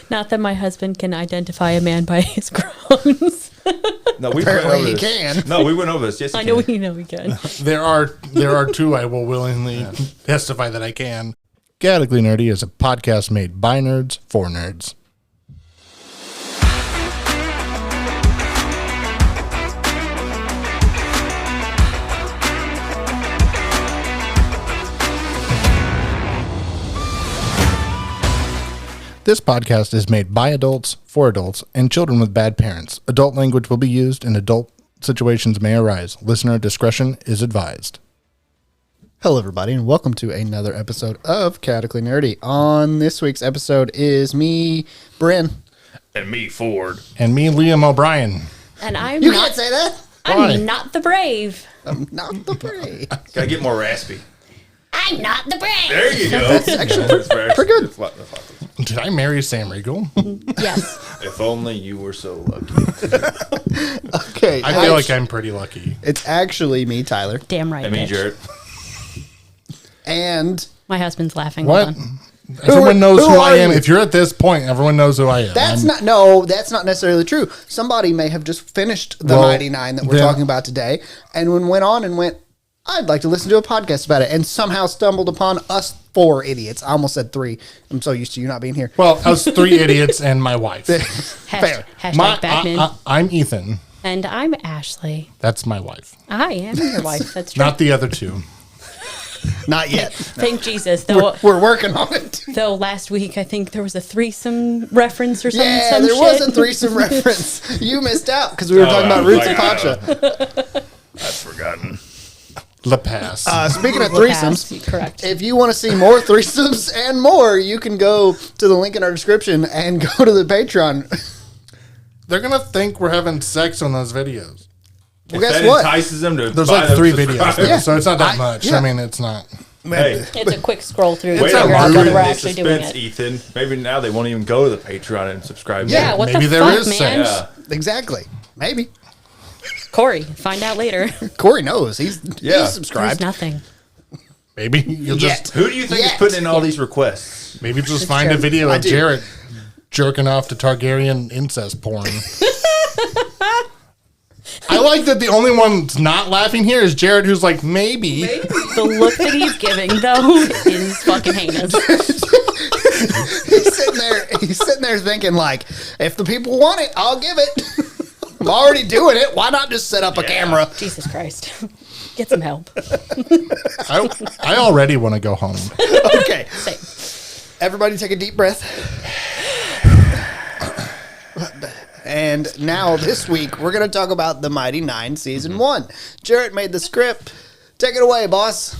Not that my husband can identify a man by his groans. No, we Apparently he can. No, we went over this. Yes, I know he can. There are two I will willingly testify that I can. Chaotically Nerdy is a podcast made by nerds for nerds. This podcast is made by adults, for adults, and children with bad parents. Adult language will be used and adult situations may arise. Listener discretion is advised. Hello, everybody, and welcome to another episode of Chaotically Nerdy. On this week's episode is me, Bryn. And me, Ford. And me, Liam O'Brien. And I'm You not, can't say that. I'm Why? not the brave. I'm not the brave. Gotta get more raspy. I'm not the brave. There you go. That's actually pretty good. Did I marry Sam Riegel? Yes. If only you were so lucky. Okay. I feel like I'm pretty lucky. It's actually me, Tyler. Damn right. I mean, bitch. Jared. And My husband's laughing. what? Hold on. Everyone knows who I are am. you? If you're at this point, everyone knows who I am. That's not necessarily true. Somebody may have just finished the 99 that we're talking about today and went on and went, I'd like to listen to a podcast about it, and somehow stumbled upon us four idiots. I almost said three. I'm so used to you not being here. Well, us three idiots and my wife. Fair. Hashtag Batman. I'm Ethan. And I'm Ashley. That's my wife. I am your wife. That's true. Not the other two. Not yet. Thank Jesus. Though, We're working on it. though last week I think there was a threesome reference or something. Yeah, some there was shit. a threesome reference. You missed out because we were talking about Roots and Pacha. I've forgotten. La Pass. Speaking of We'll pass. threesomes, Correct. if you want to see more threesomes and more, you can go to the link in our description and go to the Patreon. They're going to think we're having sex on those videos. Well, If guess that what? entices them to There's buy like them, 3 subscribe. videos, Yeah. so it's not that much. yeah. I mean, it's not. Hey, It's a quick scroll through to wait a figure out minute. whether we're The actually doing suspense, it. Ethan. Maybe now they won't even go to the Patreon and subscribe. Yeah, Yeah, what Maybe the there fuck, is man? sex. Yeah. Exactly. Maybe. Corey, find out later. Corey knows. He's Yeah. subscribed. There's nothing. Maybe you'll just Who do you think is putting in all these requests? maybe just It's find true. a video I of do. Jarrett jerking off to Targaryen incest porn. I like that the only one that's not laughing here is Jarrett, who's like, maybe. The look that he's giving, though, is fucking heinous. He's sitting there thinking, like, if the people want it, I'll give it. I'm already doing it. Why not just set up a camera? Jesus Christ. Get some help. I already want to go home. Okay. Same. Everybody take a deep breath. And now this week, we're going to talk about The Mighty Nein Season 1. Jarrett made the script. Take it away, boss.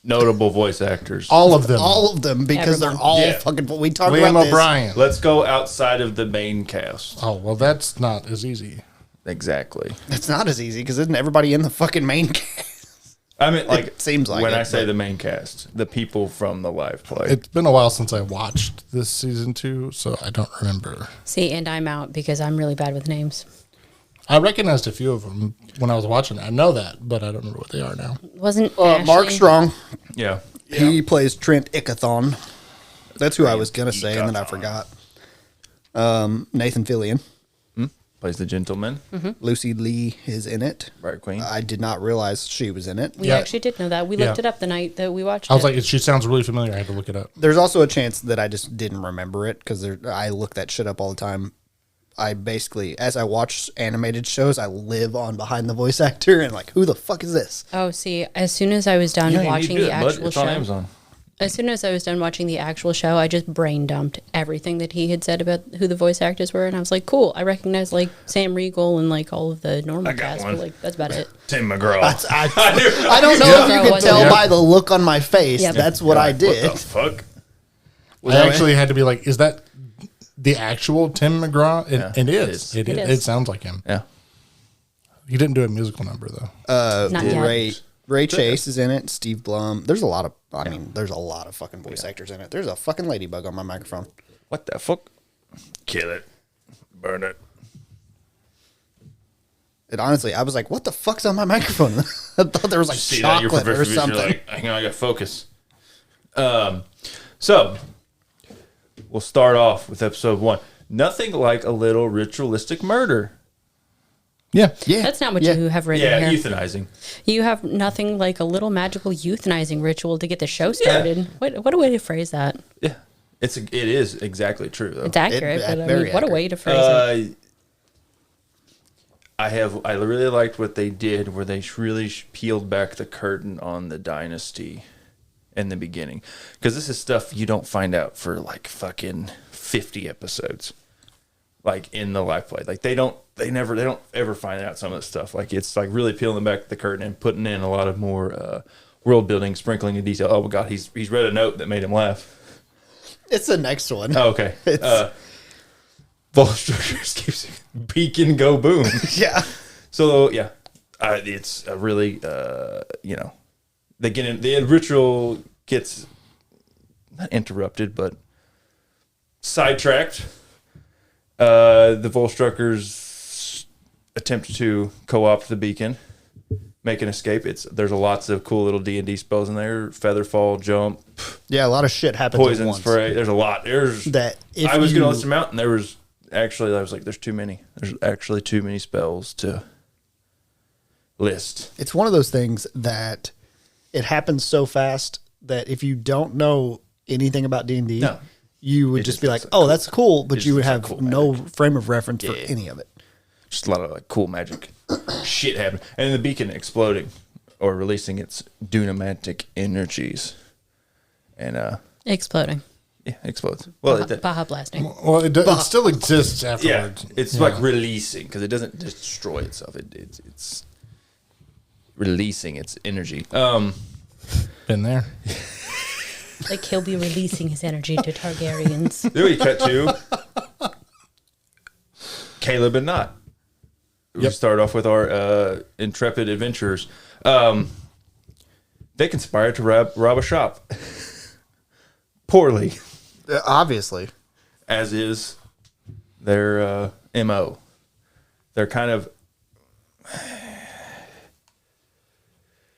Notable voice actors. All of them. All of them, because Everyone. they're all Yeah. fucking... We talked Liam about this. O'Brien. Let's go outside of the main cast. Oh, well, that's not as easy. Exactly. It's not as easy, because isn't everybody in the fucking main cast? I mean, like, It seems like when it, I say but- the main cast, the people from the live play. It's been a while since I watched this season 2, so I don't remember. See, and I'm out because I'm really bad with names. I recognized a few of them when I was watching it. I know that, but I don't remember what they are now. Wasn't Mark Ashley- Strong. Yeah. He plays Trent Ickathon. That's who I was going to say, and then I forgot. Nathan Fillion. Plays the gentleman. Lucy Lee is in it. Right, Queen. I did not realize she was in it. We Yeah. actually did know that. We Yeah. looked it up the night that we watched I was it. like, she sounds really familiar. I had to look it up. There's also a chance that I just didn't remember it because I look that shit up all the time. I basically, as I watch animated shows, I live on behind the voice actor and like, who the fuck is this? Oh, see, as soon as I was done Yeah, you need watching to do the it, bud. actual It's show, on Amazon. as soon as I was done watching the actual show, I just brain dumped everything that he had said about who the voice actors were, and I was like, cool. I recognize like Sam Riegel and like all of the normal I got cast, one. but like that's about it. Tim McGraw. I don't know Yeah. if you Yeah. could tell Yeah. by the look on my face. Yep. That's what I What did. the fuck? I actually had to be like, is that the actual Tim McGraw? Yeah, it it is. is. It It is. is. It sounds like him. Yeah. He didn't do a musical number, though. Not yet. Ray Chase is in it. Steve Blum. There's a lot of, there's a lot of fucking voice actors in it. There's a fucking ladybug on my microphone. What the fuck? Kill it. Burn it. And honestly, I was like, what the fuck's on my microphone? I thought there was like See that in your chocolate or peripheral vision, something. you're like, hang on, I got to focus. So, we'll start off with episode 1. Nothing like a little ritualistic murder. Yeah. That's not what you have written Yeah, here. euthanizing. You have nothing like a little magical euthanizing ritual to get the show started. What a way to phrase that. Yeah, it is exactly true though. It's accurate, but I very mean, what a accurate. way to phrase it. I really liked what they did, where they really peeled back the curtain on the dynasty in the beginning, because this is stuff you don't find out for like fucking 50 episodes, like in the life play. Like they don't ever find out some of this stuff. Like it's like really peeling back the curtain and putting in a lot of more world building, sprinkling in detail. Oh my god, he's read a note that made him laugh. It's the next one. Oh, okay. Volstructures keeps beacon go boom. Yeah. So yeah, it's a really they get in, the ritual gets not interrupted but sidetracked. The Volstruckers attempt to co-opt the beacon, make an escape. There's lots of cool little D&D spells in there: featherfall, jump, Yeah, a lot of shit happens poison at once. spray. There's a lot. There's That if I was you- gonna list them out, and I was like, there's too many. There's actually too many spells to list. It's one of those things that it happens so fast that if you don't know anything about D&D, No. you would It just just be like, looks like oh, that's cool, but just you would looks like have cool no magic. frame of reference for Yeah. any of it. Just a lot of like cool magic shit happening, and the beacon exploding or releasing its dunamantic energies, and Exploding. yeah, it explodes. Well, Baja blasting. Well, it still exists yeah, afterwards. it's like releasing, because it doesn't destroy itself. It's releasing its energy. Been there. Like he'll be releasing his energy to Targaryens. Then we cut to Caleb and Not. We start off with our intrepid adventurers. They conspire to rob a shop. Poorly, Obviously. as is their MO. They're kind of...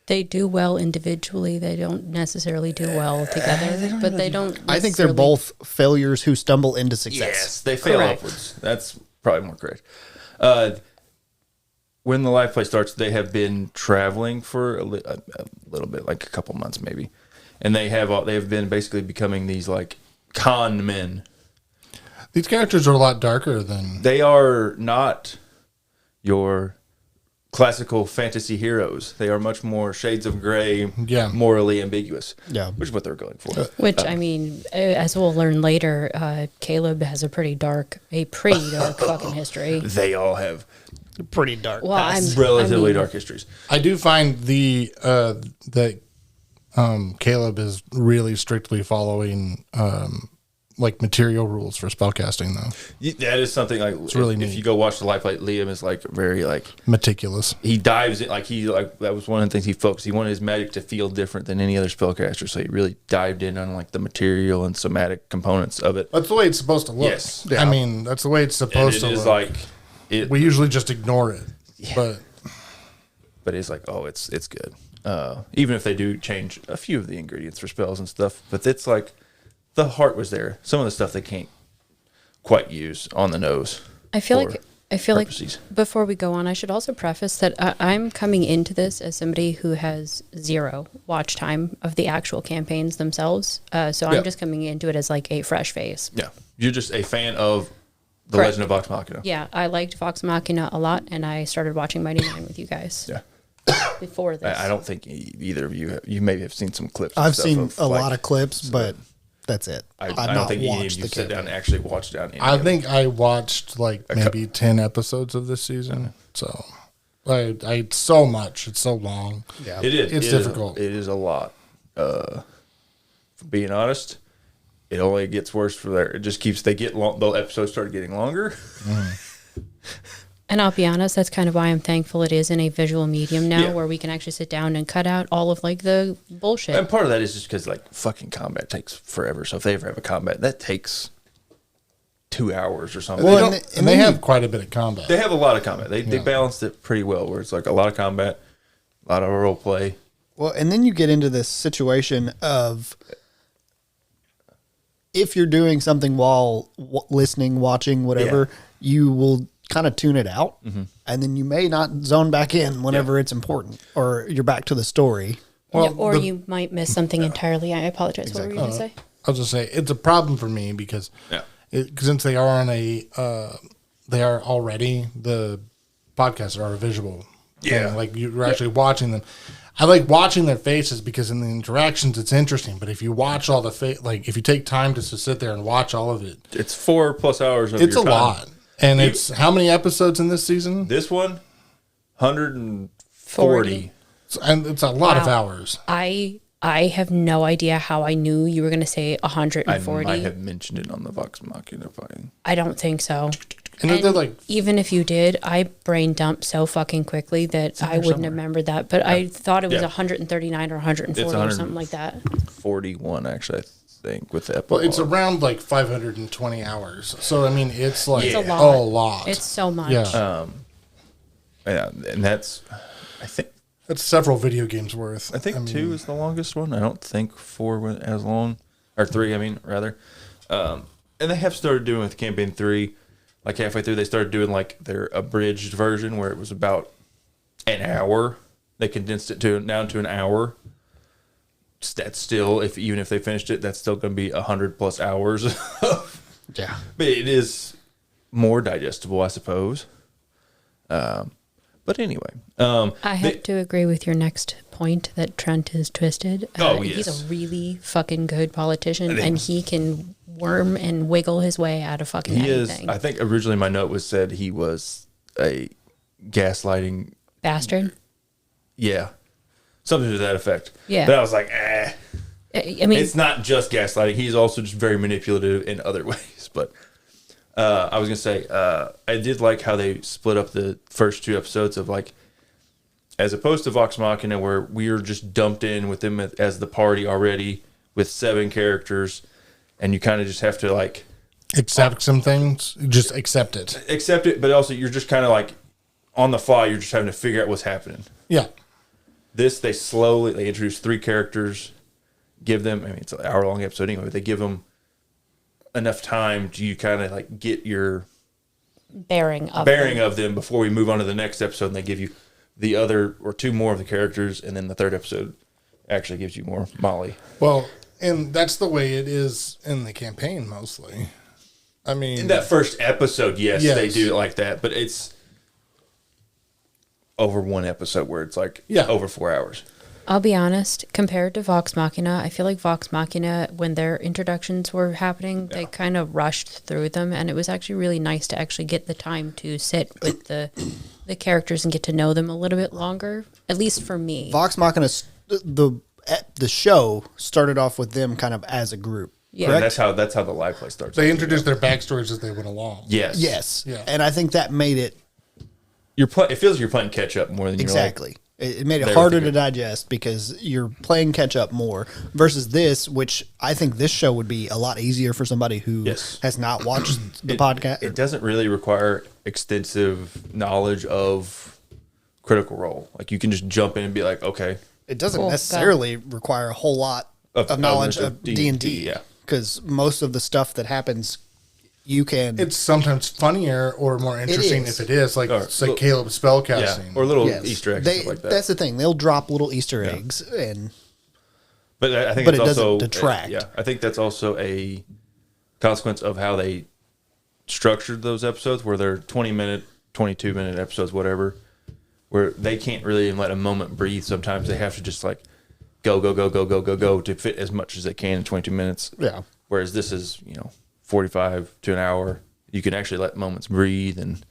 They do well individually. They don't necessarily do well together, but they don't. I think they're necessarily- both failures who stumble into success. Yes, they fail Correct. upwards. That's probably more correct. When the live play starts, they have been traveling for a little bit, like a couple months maybe, and they have been basically becoming these like con men. These characters are a lot darker than. They are not your classical fantasy heroes. They are much more shades of gray, Yeah. morally ambiguous. Yeah. Which is what they're going for. Which I mean, as we'll learn later, Caleb has a pretty dark fucking history. They all have Pretty dark. Well, relatively dark histories. I do find that Caleb is really strictly following like material rules for spellcasting, though. That is something like really if neat. you go watch the live play, Liam is like very like Meticulous. he dives in that was one of the things he focused. He wanted his magic to feel different than any other spellcaster, so he really dived in on like the material and somatic components of it. That's the way it's supposed to look. Yes. I mean, that's the way it's And supposed it to is look. like it, We usually just ignore it, but it's like, oh, it's good. Even if they do change a few of the ingredients for spells and stuff, but it's like the heart was there. Some of the stuff they can't quite use on the nose. I feel for like purposes. before we go on, I should also preface that I'm coming into this as somebody who has zero watch time of the actual campaigns themselves. So Yeah. I'm just coming into it as like a fresh face. Yeah, you're just a fan of the Correct. Legend of Vox Machina. Yeah, I liked Vox Machina a lot, and I started watching Mighty Nine with you guys Yeah. before this. I don't think either of you maybe have seen some clips. and I've stuff seen of, a like, lot of clips, but that's it. I I've don't not think any of watched you the sit down and campaign. actually watched down. Any I of it. think I watched like maybe 10 episodes of this season. So I so much. It's so long. Yeah. It is. It's It is difficult. it is a lot. For being honest, it only gets worse for there. It just keeps. They get long. The episodes start getting longer. And I'll be honest, that's kind of why I'm thankful it is in a visual medium now, Yeah. where we can actually sit down and cut out all of like the bullshit. And part of that is just because like fucking combat takes forever. So if they ever have a combat, that takes 2 hours or something. Well, They and don't- the- and they have quite a bit of combat. They have a lot of combat. They Yeah. balanced it pretty well, where it's like a lot of combat, a lot of role play. Well, and then you get into this situation of if you're doing something while listening, watching, whatever, you will kind of tune it out, and then you may not zone back in whenever it's important, or you're back to the story. Well, or you might miss something entirely. I apologize. Exactly. What were you going to say? I was just saying it's a problem for me because since they are on they are already the podcasts are a visual thing. Like you're actually watching them. I like watching their faces because in the interactions it's interesting. But if you watch all the like if you take time to sit there and watch all of it, it's 4+ hours. It's a lot, and it's how many episodes in this season? This one, 140. And it's a lot of hours. I have no idea how I knew you were going to say 140. I might have mentioned it on the Vox Machina fighting. I don't think so. And they're like, even if you did, I brain dumped so fucking quickly that I wouldn't have remembered that. But I thought it was 139 or 140 or something like that. 41, actually, I think, with the epilogue. Well, it's around like 520 hours. So, I mean, it's like it's a lot. It's so much. Yeah. And that's, I think, that's several video games worth. I think 2 is the longest one. I don't think 4 went as long. Or 3, I mean, rather. And they have started doing with Campaign 3, like halfway through, they started doing like their abridged version where it was about an hour. They condensed it down to an hour. That's still, even if they finished it, that's still going to be 100+ hours. Yeah. But it is more digestible, I suppose. But anyway. I have to agree with your next point that Trent is twisted. Yes. He's a really fucking good politician, and he can worm and wiggle his way out of fucking anything. I think originally my note said he was a gaslighting bastard. Yeah. Something to that effect. Yeah. But I was like, I mean, it's not just gaslighting. He's also just very manipulative in other ways. But I was going to say, I did like how they split up the first 2 episodes of like, as opposed to Vox Machina, where we are just dumped in with them as the party already with 7 characters, and you kind of just have to like accept some things. Just accept it. Accept it, but also you're just kind of like on the fly. You're just having to figure out what's happening. Yeah. This, they introduce 3 characters, give them, I mean, it's an hour-long episode anyway, but they give them enough time to you kind of like get your bearing of them before we move on to the next episode, and they give you the other or 2 more of the characters, and then the 3rd episode actually gives you more Molly. Well, and that's the way it is in the campaign mostly. I mean, in that first episode, yes, they do it like that, but it's over 1 episode where it's like over 4 hours. I'll be honest, compared to Vox Machina, I feel like Vox Machina, when their introductions were happening, they kind of rushed through them, and it was actually really nice to actually get the time to sit with the characters and get to know them a little bit longer, at least for me. Vox Machina, the show started off with them kind of as a group. Yeah, that's how the live play starts. They introduced their backstories as they went along. Yes. Yeah. And I think that made it. It feels like you're playing catch up more than exactly. Like, it made it harder to digest because you're playing catch up more versus this, which I think this show would be a lot easier for somebody who has not watched the podcast. It doesn't really require extensive knowledge of Critical Role. Like you can just jump in and be like, okay. It doesn't necessarily require a whole lot of knowledge of D&D. Yeah. Because most of the stuff that happens, you can... It's sometimes funnier or more interesting if it is. Like, say Caleb's spellcasting. Yeah, or little Easter eggs, stuff like that. That's the thing. They'll drop little Easter eggs. But I think it also doesn't detract. I think that's also a consequence of how they structured those episodes, where they're 20-minute, 22-minute episodes, whatever, where they can't really even let a moment breathe. Sometimes they have to just like go to fit as much as they can in 22 minutes. Yeah. Whereas this is, 45 to an hour. You can actually let moments breathe and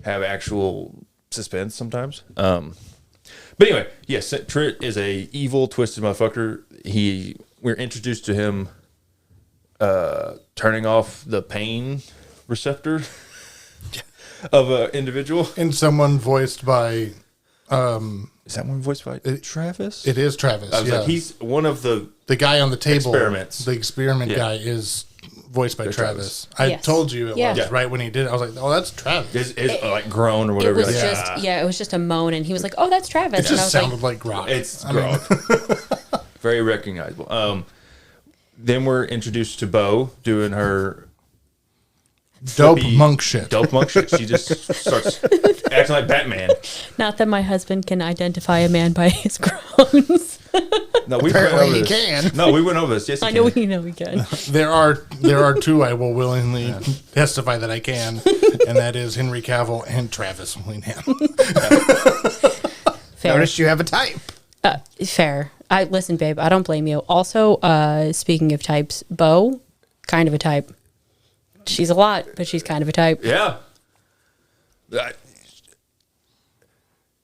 have actual suspense sometimes. But anyway, yes, Trit is a evil, twisted motherfucker. We're introduced to him turning off the pain receptor of an individual. And someone voiced by... is that one voiced by Travis? It is Travis, like, he's one of the guy on the table. Experiments. The experiment guy is voiced by Travis. I told you it was right when he did it. I was like, oh, that's Travis. His like groan or whatever. It was it was just a moan, and he was like, oh, that's Travis. It just sounded like Grok. It's Grok. Very recognizable. Then we're introduced to Bo doing her Dope flippy- monk shit. Dope monk shit. She just starts acting like Batman. Not that my husband can identify a man by his groans. No, we Apparently went over he this. can. No, we went over this. Yes, I he know can. we can. There are two I will willingly testify that I can, and that is Henry Cavill and Travis Willingham. Fair. Notice you have a type. Fair. Listen, babe, I don't blame you. Also, speaking of types, Bo, kind of a type. She's a lot, but she's kind of a type. Yeah.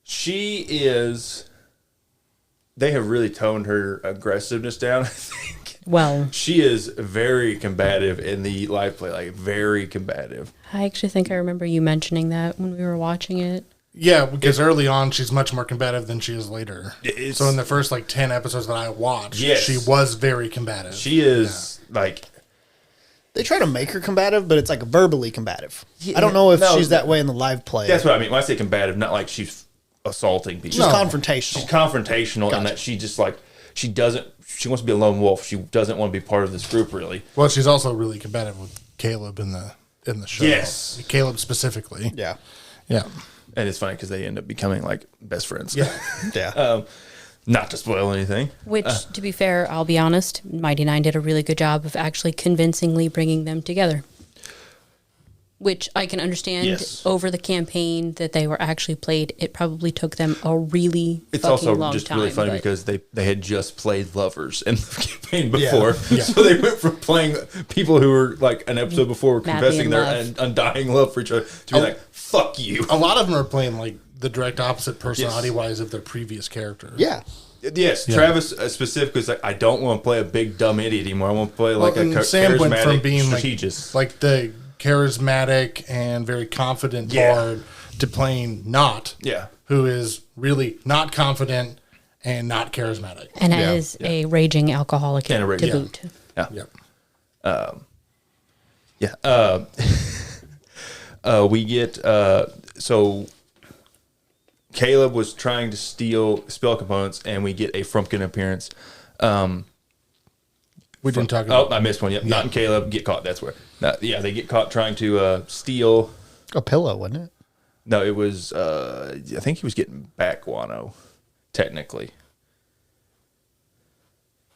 She is. They have really toned her aggressiveness down, I think. Well, She is very combative in the live play, like very combative. I actually think I remember you mentioning that when we were watching it. Yeah, because early on she's much more combative than she is later. It's- So in the first 10 episodes that I watched, Yes. she was very combative. She is like. They try to make her combative, but it's like verbally combative. I don't know if no, she's that way in the live play. That's what I mean. When I say combative, not like she's assaulting people. She's confrontational. She's confrontational in that she just like she wants to be a lone wolf. She doesn't want to be part of this group really. Well, she's also really combative with Caleb in the show. Yes. Caleb specifically. yeah. Yeah. And it's funny because they end up becoming like best friends. Yeah. Yeah. Not to spoil anything. Which, to be fair, I'll be honest, Mighty Nine did a really good job of actually convincingly bringing them together. Which I can understand Yes. over the campaign that they were actually played. It probably took them a really It's fucking also long just time. really funny but- because they had just played lovers in the campaign before. Yeah. So they went from playing people who were like an episode before were Madly confessing in their love. undying love for each other to be like, fuck you. A lot of them are playing the direct opposite personality wise of their previous characters. Yeah. Yes, Travis specifically is like, I don't want to play a big dumb idiot anymore. I want to play like and a Sam went from charismatic being strategist. like the charismatic and very confident Yeah. bard to playing not, Yeah. who is really not confident and not charismatic. And as a raging alcoholic And a to yeah. boot. Yeah. Yep. We get so Caleb was trying to steal spell components, and we get a Frumpkin appearance. We didn't talk Oh, about I missed one. Yep, not in Caleb. Get caught. That's where. They get caught trying to steal. A pillow, wasn't it? No, it was. I think he was getting back guano, technically.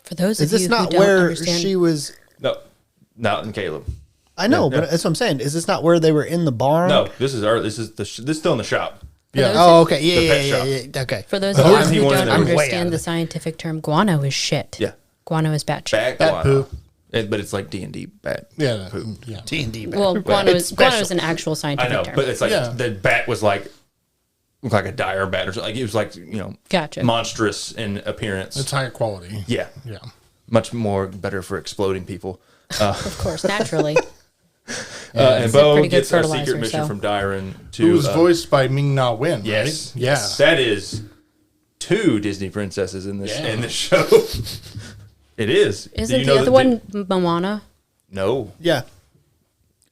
For those Is of this you not who don't where understand, she was? No, not in Caleb. I know, Yeah. but that's what I'm saying. Is this not where they were in the barn? No, this is this is this is still in the shop. Yeah. Oh, okay. Yeah, The pet yeah, shop. yeah. Okay. for those The of reason he you who wanted don't to- I'm way out understand of the it. scientific term, guano is shit. Yeah. Guano is bat shit. Bat Bat guano. poop. But it's like D&D bat. Yeah. poop. Yeah. T&D. Well, guano It's is, guano is special. an actual I scientific know, term. but it's like Yeah. the bat was like looked like a dire bat or something. Like it was like Gotcha. monstrous in appearance. It's higher quality. yeah, Yeah. much more better for exploding people. Of course, naturally. And It's a Bo pretty good gets a fertilizer, secret mission so. from Dyron to Who's voiced by Ming Na Wen, yes, right? Yeah. that is 2 Disney princesses in this Yeah. in this show. It is. Did Isn't you the know other that one Moana? No. Yeah.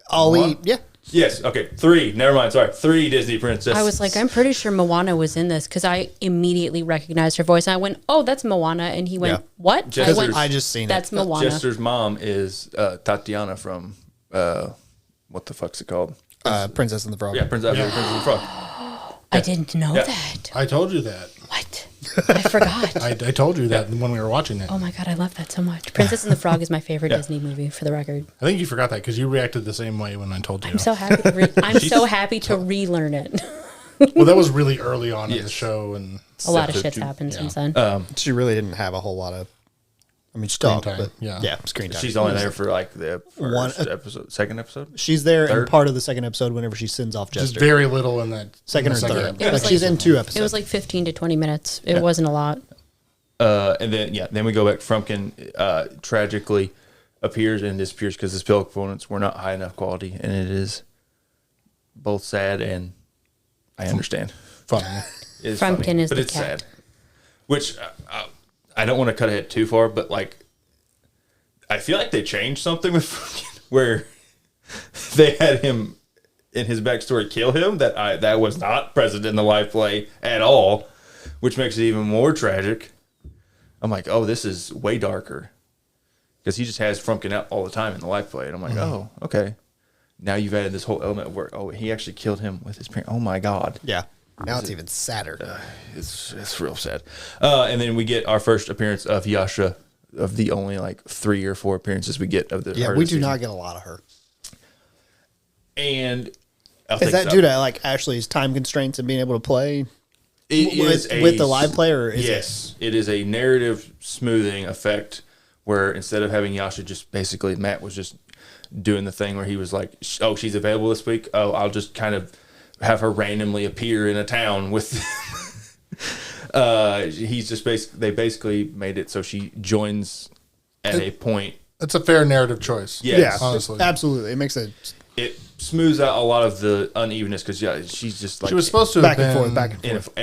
Ollie. What? Yeah. Yes. Okay. 3. Never mind. Sorry. 3 Disney princesses. I was like, I'm pretty sure Moana was in this because I immediately recognized her voice. And I went, oh, that's Moana. And he went, Yeah. what? Jester's- I went, I just seen it. that's Moana. Jester's mom is Tatiana from what the fuck's it called? Princess and the Frog. Yeah, Princess of the Frog. I didn't know Yeah. that. I told you that. What? I forgot. I told you that when we were watching it. Oh my God, I love that so much. Princess and the Frog is my favorite Disney movie, for the record. I think you forgot that because you reacted the same way when I told you. I'm so happy. I'm so happy to relearn it. Well, that was really early on in the Yes. show, and A lot of Except shit's that you- happened since then. She really didn't have a whole lot of. I mean, Screen stuff, time, but yeah. screen time. She's only there for like the One- first episode, second episode. She's there in Third? part of the second episode whenever she sends off just Jester. very little in that Second in or the third. episode. It was Like she's like- in 2 episodes. It was like 15 to 20 minutes. It wasn't a lot. And then we go back. Frumpkin tragically appears and disappears because the spell components were not high enough quality, and it is both sad and I understand. Fun. It's Frumpkin funny, is but the it's cat. sad. Which I don't want to cut ahead too far, but like I feel like they changed something with Frumpkin where they had him in his backstory kill him that was not present in the live play at all, which makes it even more tragic. I'm like, oh, this is way darker. because he just has Frumpkin out all the time in the live play, and I'm like, oh, okay. Now you've added this whole element of work. Oh, he actually killed him with his parent. Oh my god. Yeah. Now it's even sadder. It's real sad. And then we get our first appearance of Yasha, of the only like 3 or 4 appearances we get of the. Yeah, we do not get a lot of her. And is that due to like Ashley's time constraints and being able to play with the live play, or is yes, it is a narrative smoothing effect where instead of having Yasha just basically Matt was just doing the thing where he was like, oh, she's available this week. Oh, I'll just kind of have her randomly appear in a town with. He's just they basically made it so she joins at a point. It's a fair narrative choice. Yes. Yeah, honestly, absolutely. It makes it smooths out a lot of the unevenness because she's just like she was supposed to back have and been forth, back and forth.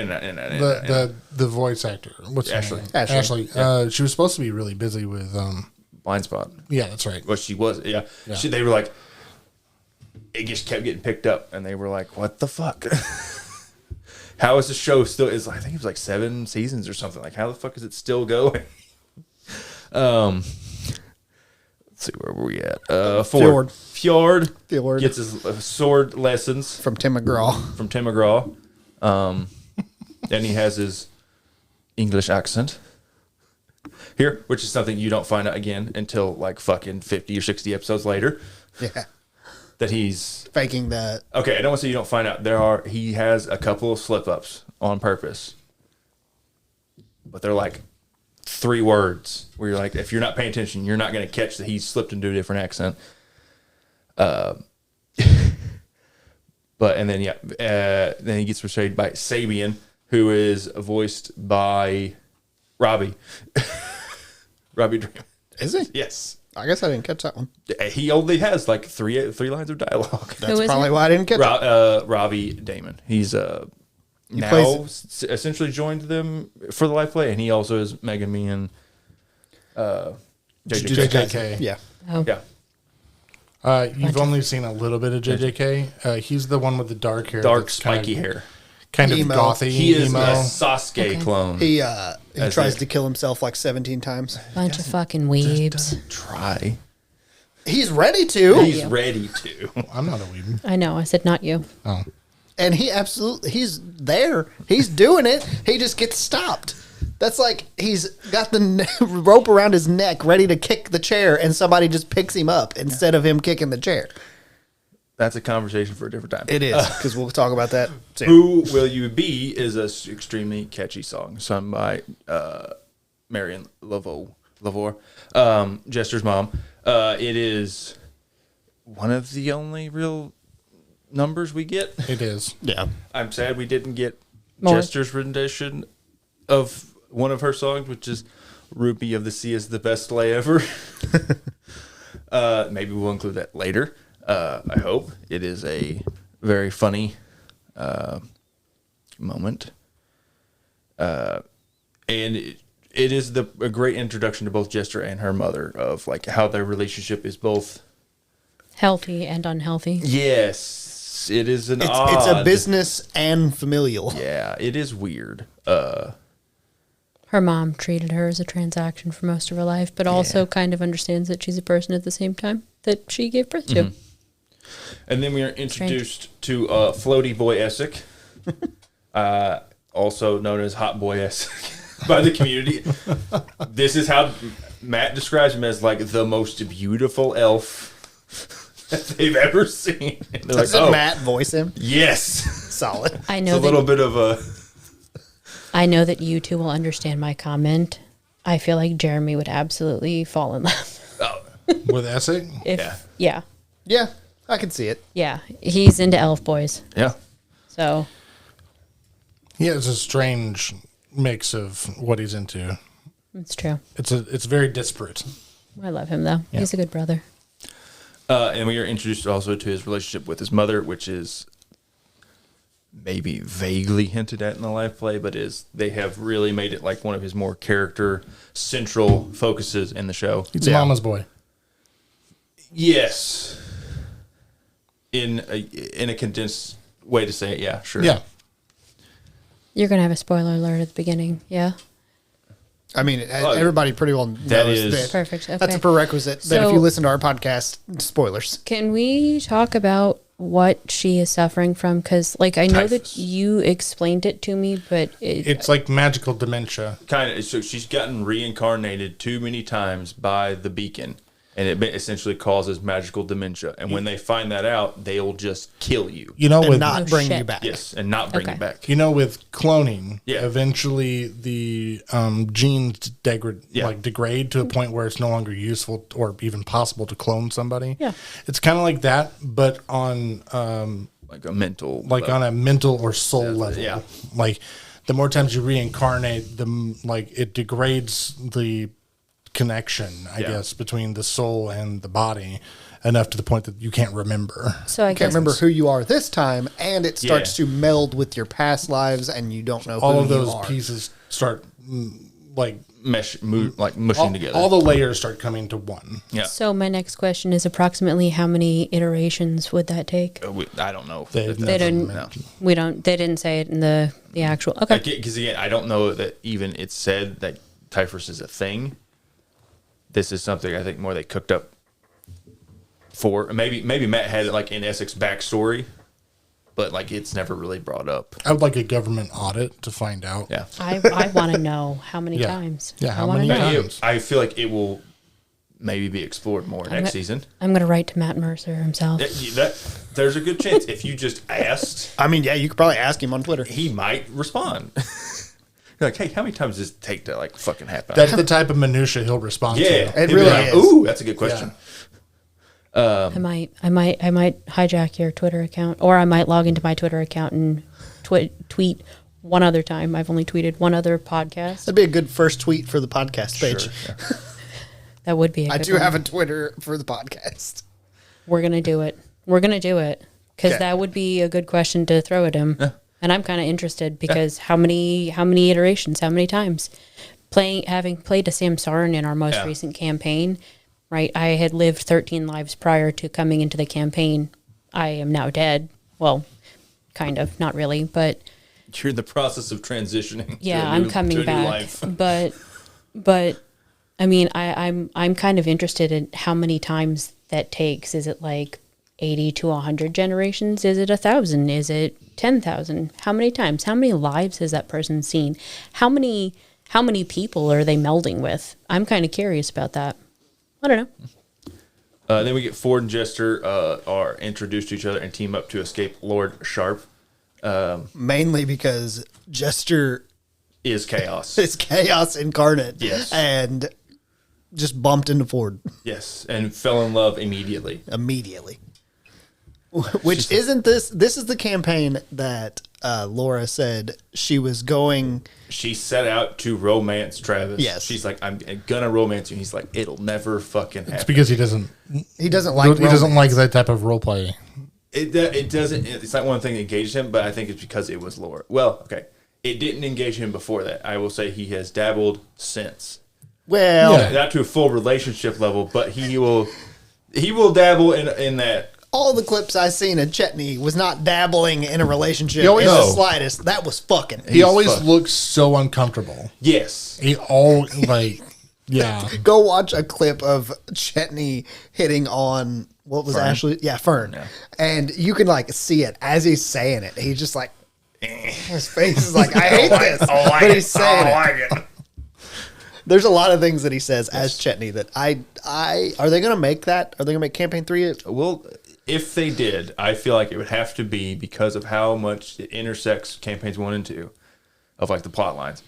the voice actor. What's her Ashley. name? Ashley. Ashley. She was supposed to be really busy with. Blind Spot. Yeah, that's right. Well, she was. Yeah. They were like, it just kept getting picked up, and they were like, "What the fuck? How is the show still?" Is I think it was like 7 seasons or something. Like, how the fuck is it still going? Let's see, where were we at? Fjord gets his sword lessons from Tim McGraw. Then he has his English accent here, which is something you don't find out again until like fucking 50 or 60 episodes later. Yeah. That he's Faking that. okay. I don't want to say you don't find out. He has a couple of slip ups on purpose, but they're like 3 words where you're like, if you're not paying attention, you're not going to catch that he's slipped into a different accent. But and then then he gets portrayed by Sabian, who is voiced by Robbie. Robbie Dream. Is he? Yes. I guess I didn't catch that one. He only has like three lines of dialogue. That's probably why I didn't catch it. Robbie Damon. He's now plays- essentially joined them for the live play, and he also is Megan Me and JJK. Yeah. Oh. Yeah. You've only seen a little bit of JJK. He's the one with the dark hair, Dark that's spiky hair. kind of Emo. gothy. He is emo. a Sasuke clone. He tries it. to kill himself like 17 times. Bunch of fucking weebs. Try. He's ready to. He's ready to. I'm not a weeb. I know. I said not you. Oh, And he's there. He's doing it. He just gets stopped. That's like he's got the rope around his neck ready to kick the chair, and somebody just picks him up instead of him kicking the chair. That's a conversation for a different time. It is, because we'll talk about that soon. Who Will You Be is an extremely catchy song sung by Marion Lavore, Jester's mom. It is one of the only real numbers we get. it is. Yeah. I'm sad we didn't get More. Jester's rendition of one of her songs, which is Rupee of the Sea is the best lay ever. Maybe we'll include that later. I hope. It is a very funny moment. And it is a great introduction to both Jester and her mother of like how their relationship is both Healthy and unhealthy. yes, it is an It's odd. a business and familial. Yeah, it is weird. Her mom treated her as a transaction for most of her life, but also kind of understands that she's a person at the same time that she gave birth to. And then we are introduced to Floaty Boy Essick, also known as Hot Boy Essick by the community. This is how Matt describes him, as like the most beautiful elf that they've ever seen. And they're Does like, oh, Matt voice him? yes. Solid. I It's know a little bit of a... I know that you two will understand my comment. I feel like Jeremy would absolutely fall in love. Oh, With Essig? Yeah. Yeah, I can see it. Yeah. He's into elf boys. yeah. So He has a strange mix of what he's into. it's true. It's very disparate. I love him though. He's a good brother. And we are introduced also to his relationship with his mother, which is maybe vaguely hinted at in the live play, but they have really made it like one of his more character central focuses in the show. He's a mama's boy. Yes. In a condensed way to say it, yeah, sure. Yeah. You're gonna have a spoiler alert at the beginning, yeah? I mean, everybody pretty well knows that is perfect. Okay. That's a prerequisite. That So- if you listen to our podcast, spoilers. Can we talk about what she is suffering from? Because, like, I know Typhus. that you explained it to me, but It's like magical dementia. kind of. So she's gotten reincarnated too many times by the beacon, and it essentially causes magical dementia. And when they find that out, they'll just kill you. You know, And with not Oh, bring you shit. back. Yes, and not bring Okay. you back. you know, with cloning, Yeah. eventually the genes Yeah. degrade to a point where it's no longer useful or even possible to clone somebody. Yeah. It's kind of like that, but on Like a mental. on a mental or soul level. yeah. Like the more times you reincarnate, it degrades the connection, I Yeah. guess, between the soul and the body enough to the point that you can't remember. so I You can't guess remember who you are this time, and it starts Yeah. to meld with your past lives, and you don't know All who of those you are. pieces start like mushing together. all the layers start coming to one. yeah. So my next question is approximately how many iterations would that take? I don't know. They've if never They that's- didn't. no. We don't. They didn't say it in the actual. Okay. Because again, I don't know that even it's said that Typhus is a thing. This is something I think more they cooked up for. Maybe Matt had it like in Essex backstory, but like it's never really brought up. I would like a government audit to find out. Yeah. I want to know how many Yeah. times. Yeah, I how wanna many know. times? I feel like it will maybe be explored more next not- season. I'm gonna write to Matt Mercer himself. There's a good chance if you just asked, I mean, yeah, you could probably ask him on Twitter. he might respond. You're like, hey, how many times does it take to like fucking happen? That's the type of minutia he'll respond yeah, to. It He'd be really like, is. Ooh, that's a good question. I might hijack your Twitter account, or I might log into my Twitter account and tweet one other time. I've only tweeted one other podcast. That'd be a good first tweet for the podcast page. Sure. That would be. I do have a Twitter for the podcast. We're gonna do it. We're gonna do it because Okay. that would be a good question to throw at him. And I'm kind of interested because how many iterations, how many times having played a Samsarin in our most Yeah. recent campaign, right? I had lived 13 lives prior to coming into the campaign. I am now dead. Well, kind of, not really, but You're in the process of transitioning. yeah, to a I'm new- coming to a new back. life. But I mean, I'm kind of interested in how many times that takes. Is it like 80 to 100 generations? Is it 1,000? Is it 10,000? How many times? How many lives has that person seen? How many people are they melding with? I'm kind of curious about that. I don't know. Then we get Ford and Jester are introduced to each other and team up to escape Lord Sharp. Mainly because Jester Is chaos. is chaos incarnate. Yes. And just bumped into Ford Yes, and fell in love immediately. immediately. Which isn't this? This is the campaign that Laura said she was going. She set out to romance Travis. Yes. She's like, I'm gonna romance you. And he's like, it'll never fucking happen. It's because he doesn't He doesn't like. like that type of role play. It doesn't. It's not one thing that engaged him, but I think it's because it was Laura. Well, okay, it didn't engage him before that. I will say he has dabbled since, Well, Yeah. not to a full relationship level, but he will dabble in that. all the clips I seen of Chetney was not dabbling in a relationship He always- in the No. slightest. That was fucking. He always fun. looks so uncomfortable. Yes, He all like, yeah. Go watch a clip of Chetney hitting on what was Fern. Ashley? Yeah, Fern. Yeah. And you can like see it as he's saying it. He's just like, his face is like, I hate this, but he's saying it. There's a lot of things that he says as Chetney that I are they gonna make that? Are they gonna make campaign 3? well, if they did, I feel like it would have to be because of how much it intersects campaigns 1 and 2 of like the plot lines.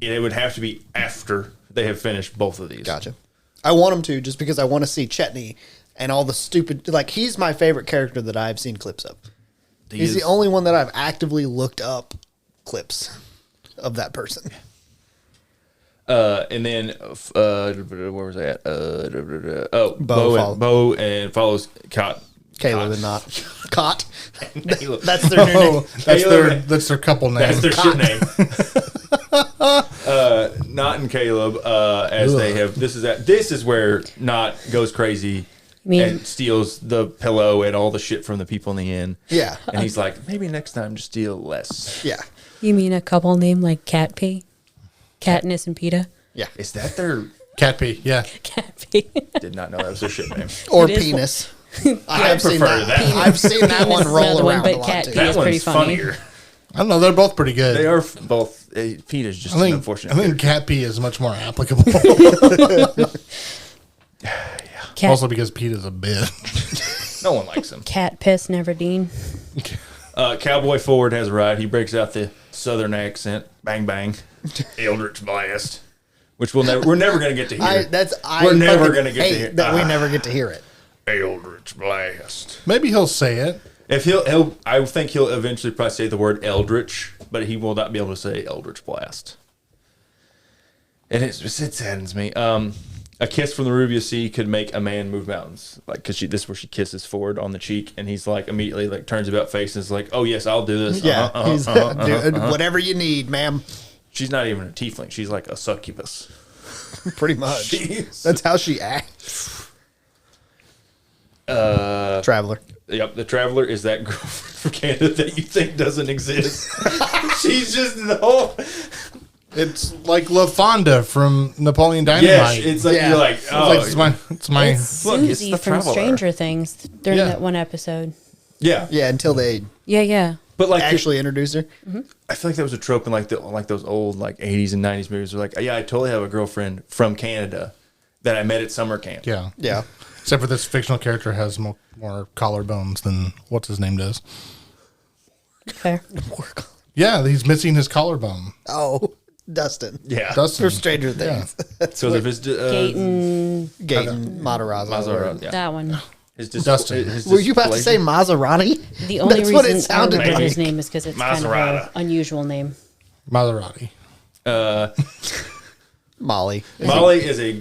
It would have to be after they have finished both of these. Gotcha. I want him to just because I want to see Chetney and all the stupid like he's my favorite character that I've seen clips of. He's the only one that I've actively looked up clips of that person. And then where was I at? Bo Bo and follows Caleb and not Cot. Caleb. That's their new name. Oh, that's their couple name. That's their shit name. Not in Caleb, as they have. This is where Not goes crazy mean- and steals the pillow and all the shit from the people in the inn. Yeah. And he's like, maybe next time just steal less. Yeah. You mean a couple named like Cat P, Katniss and Peta? Yeah. Is that their... Cat pee. Yeah. Cat pee. Did not know that was their ship name. Or It is penis. I I have seen prefer that. that. I've seen that one Penis is roll another one, around but a lot cat too. pee. That is pretty one's funny. funnier. I don't know. They're both pretty good. They are both... Pete is just I an think, unfortunate... I think cat pee is much more applicable. Cat, Also because Pete is a bitch. No one likes him. cat piss, never Dean. Cowboy Ford has a ride. He breaks out the southern accent. Bang, bang. Eldritch Blast. Which we're never going to get to hear. We're never going to get to hate hear. that we never get to hear it. Eldritch Blast. Maybe he'll say it. If I think he'll eventually probably say the word Eldritch, but he will not be able to say Eldritch Blast. And it saddens me. A kiss from the Ruby of Sea could make a man move mountains. Like, because this is where she kisses Ford on the cheek, and he's like immediately like turns about face and is like, "Oh yes, I'll do this." Yeah, dude, whatever you need, ma'am. She's not even a tiefling. She's like a succubus. Pretty much. Jeez. That's how she acts. Traveler. Yep, the Traveler is that girl from Canada that you think doesn't exist. She's just the whole. It's like La Fonda from Napoleon Dynamite. Yes, it's like Yeah. you're like, It's oh, like it's my It's Look, it's Susie the from Traveler. Stranger Things during Yeah. that one episode. yeah, Yeah, until they Yeah. but like actually introduce her. I feel like that was a trope in like those old like 80s and 90s movies. Where like, yeah, I totally have a girlfriend from Canada that I met at summer camp. yeah. Yeah. Except for this fictional character has more collarbones than what's his name does. Fair. Yeah, he's missing his collarbone. Oh, Dustin. Yeah, Dustin. For Stranger Things. That's because of his Gaten, Gaten Matarazzo. Maserati, yeah. that one. His Dustin. his Were you about to say dysplasia. Maserati? The only That's what it reason I sounded remember his like. name is because it's kind of Maserati. an unusual name. Maserati. Molly. Molly is a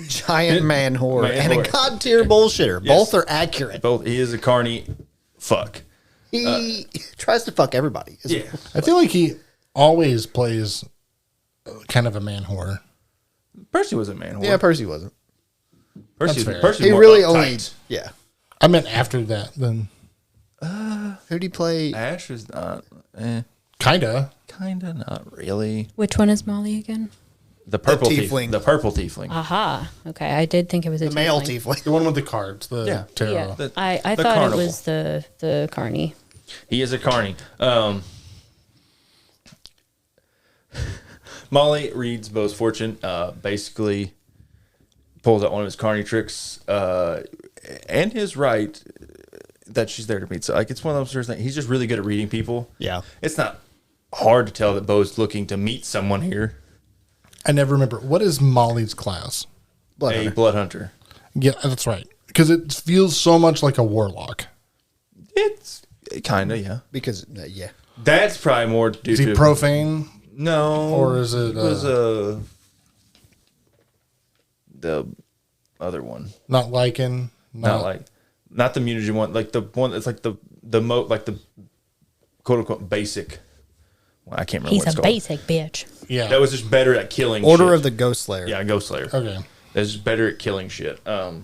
Giant man whore. Man and whore. a god tier bullshitter. Yes. Both are accurate. both. He is a carny. Fuck. He tries to fuck everybody. Yeah. I feel like he always plays kind of a man whore. Percy was a man whore. Yeah, Percy wasn't. Percy. That's fair. Percy He more really uptight. only. Yeah. I meant after that, then Who'd he play? Ash is not. kinda. Kinda not really. Which one is Molly again? The purple tiefling. The purple tiefling. Aha. Okay, I did think it was a The male tiefling. tiefling. The one with the cards, the Yeah. tarot. Yeah, The- I the thought carnival. it was the carny. He is a carny. Molly reads Beau's fortune. Basically, pulls out one of his carny tricks, and is right that she's there to meet. So, like, it's one of those sort of things. He's just really good at reading people. Yeah. It's not hard to tell that Beau's looking to meet someone here. I never remember. What is Molly's class? Blood A Hunter. blood hunter. Yeah, that's right. Because it feels so much like a warlock. It's kind of, yeah. Because, yeah. That's probably more due Is he to profane? no, Or is it, was the other one, Not Lycan? not the mutagen one, like the one that's like the quote unquote basic. Well, I can't remember He's what it's a called. basic bitch. Yeah. That was just better at killing. Order shit. of the Ghost Slayer. Yeah, Ghost Slayer. Okay. That's just better at killing shit. Because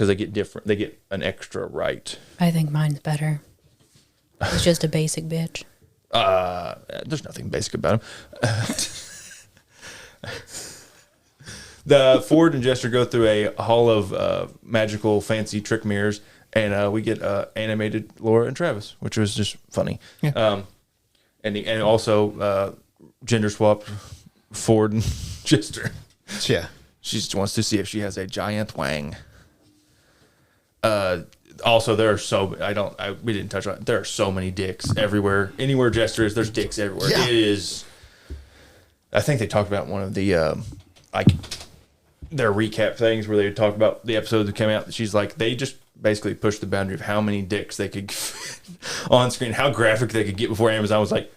they get different. They get an extra right. I think mine's better. He's just a basic bitch. There's nothing basic about him. The Ford and Jester go through a hall of magical, fancy trick mirrors, and we get animated Laura and Travis, which was just funny. Yeah. And also gender swapped Ford and Jester. Yeah. She just wants to see if she has a giant wang. Also, there are we didn't touch on it. There are so many dicks everywhere. Anywhere Jester is, there's dicks everywhere. Yeah. It is. I think they talked about one of the their recap things where they talk about the episodes that came out. That she's like, they just basically pushed the boundary of how many dicks they could on screen, how graphic they could get before Amazon was like,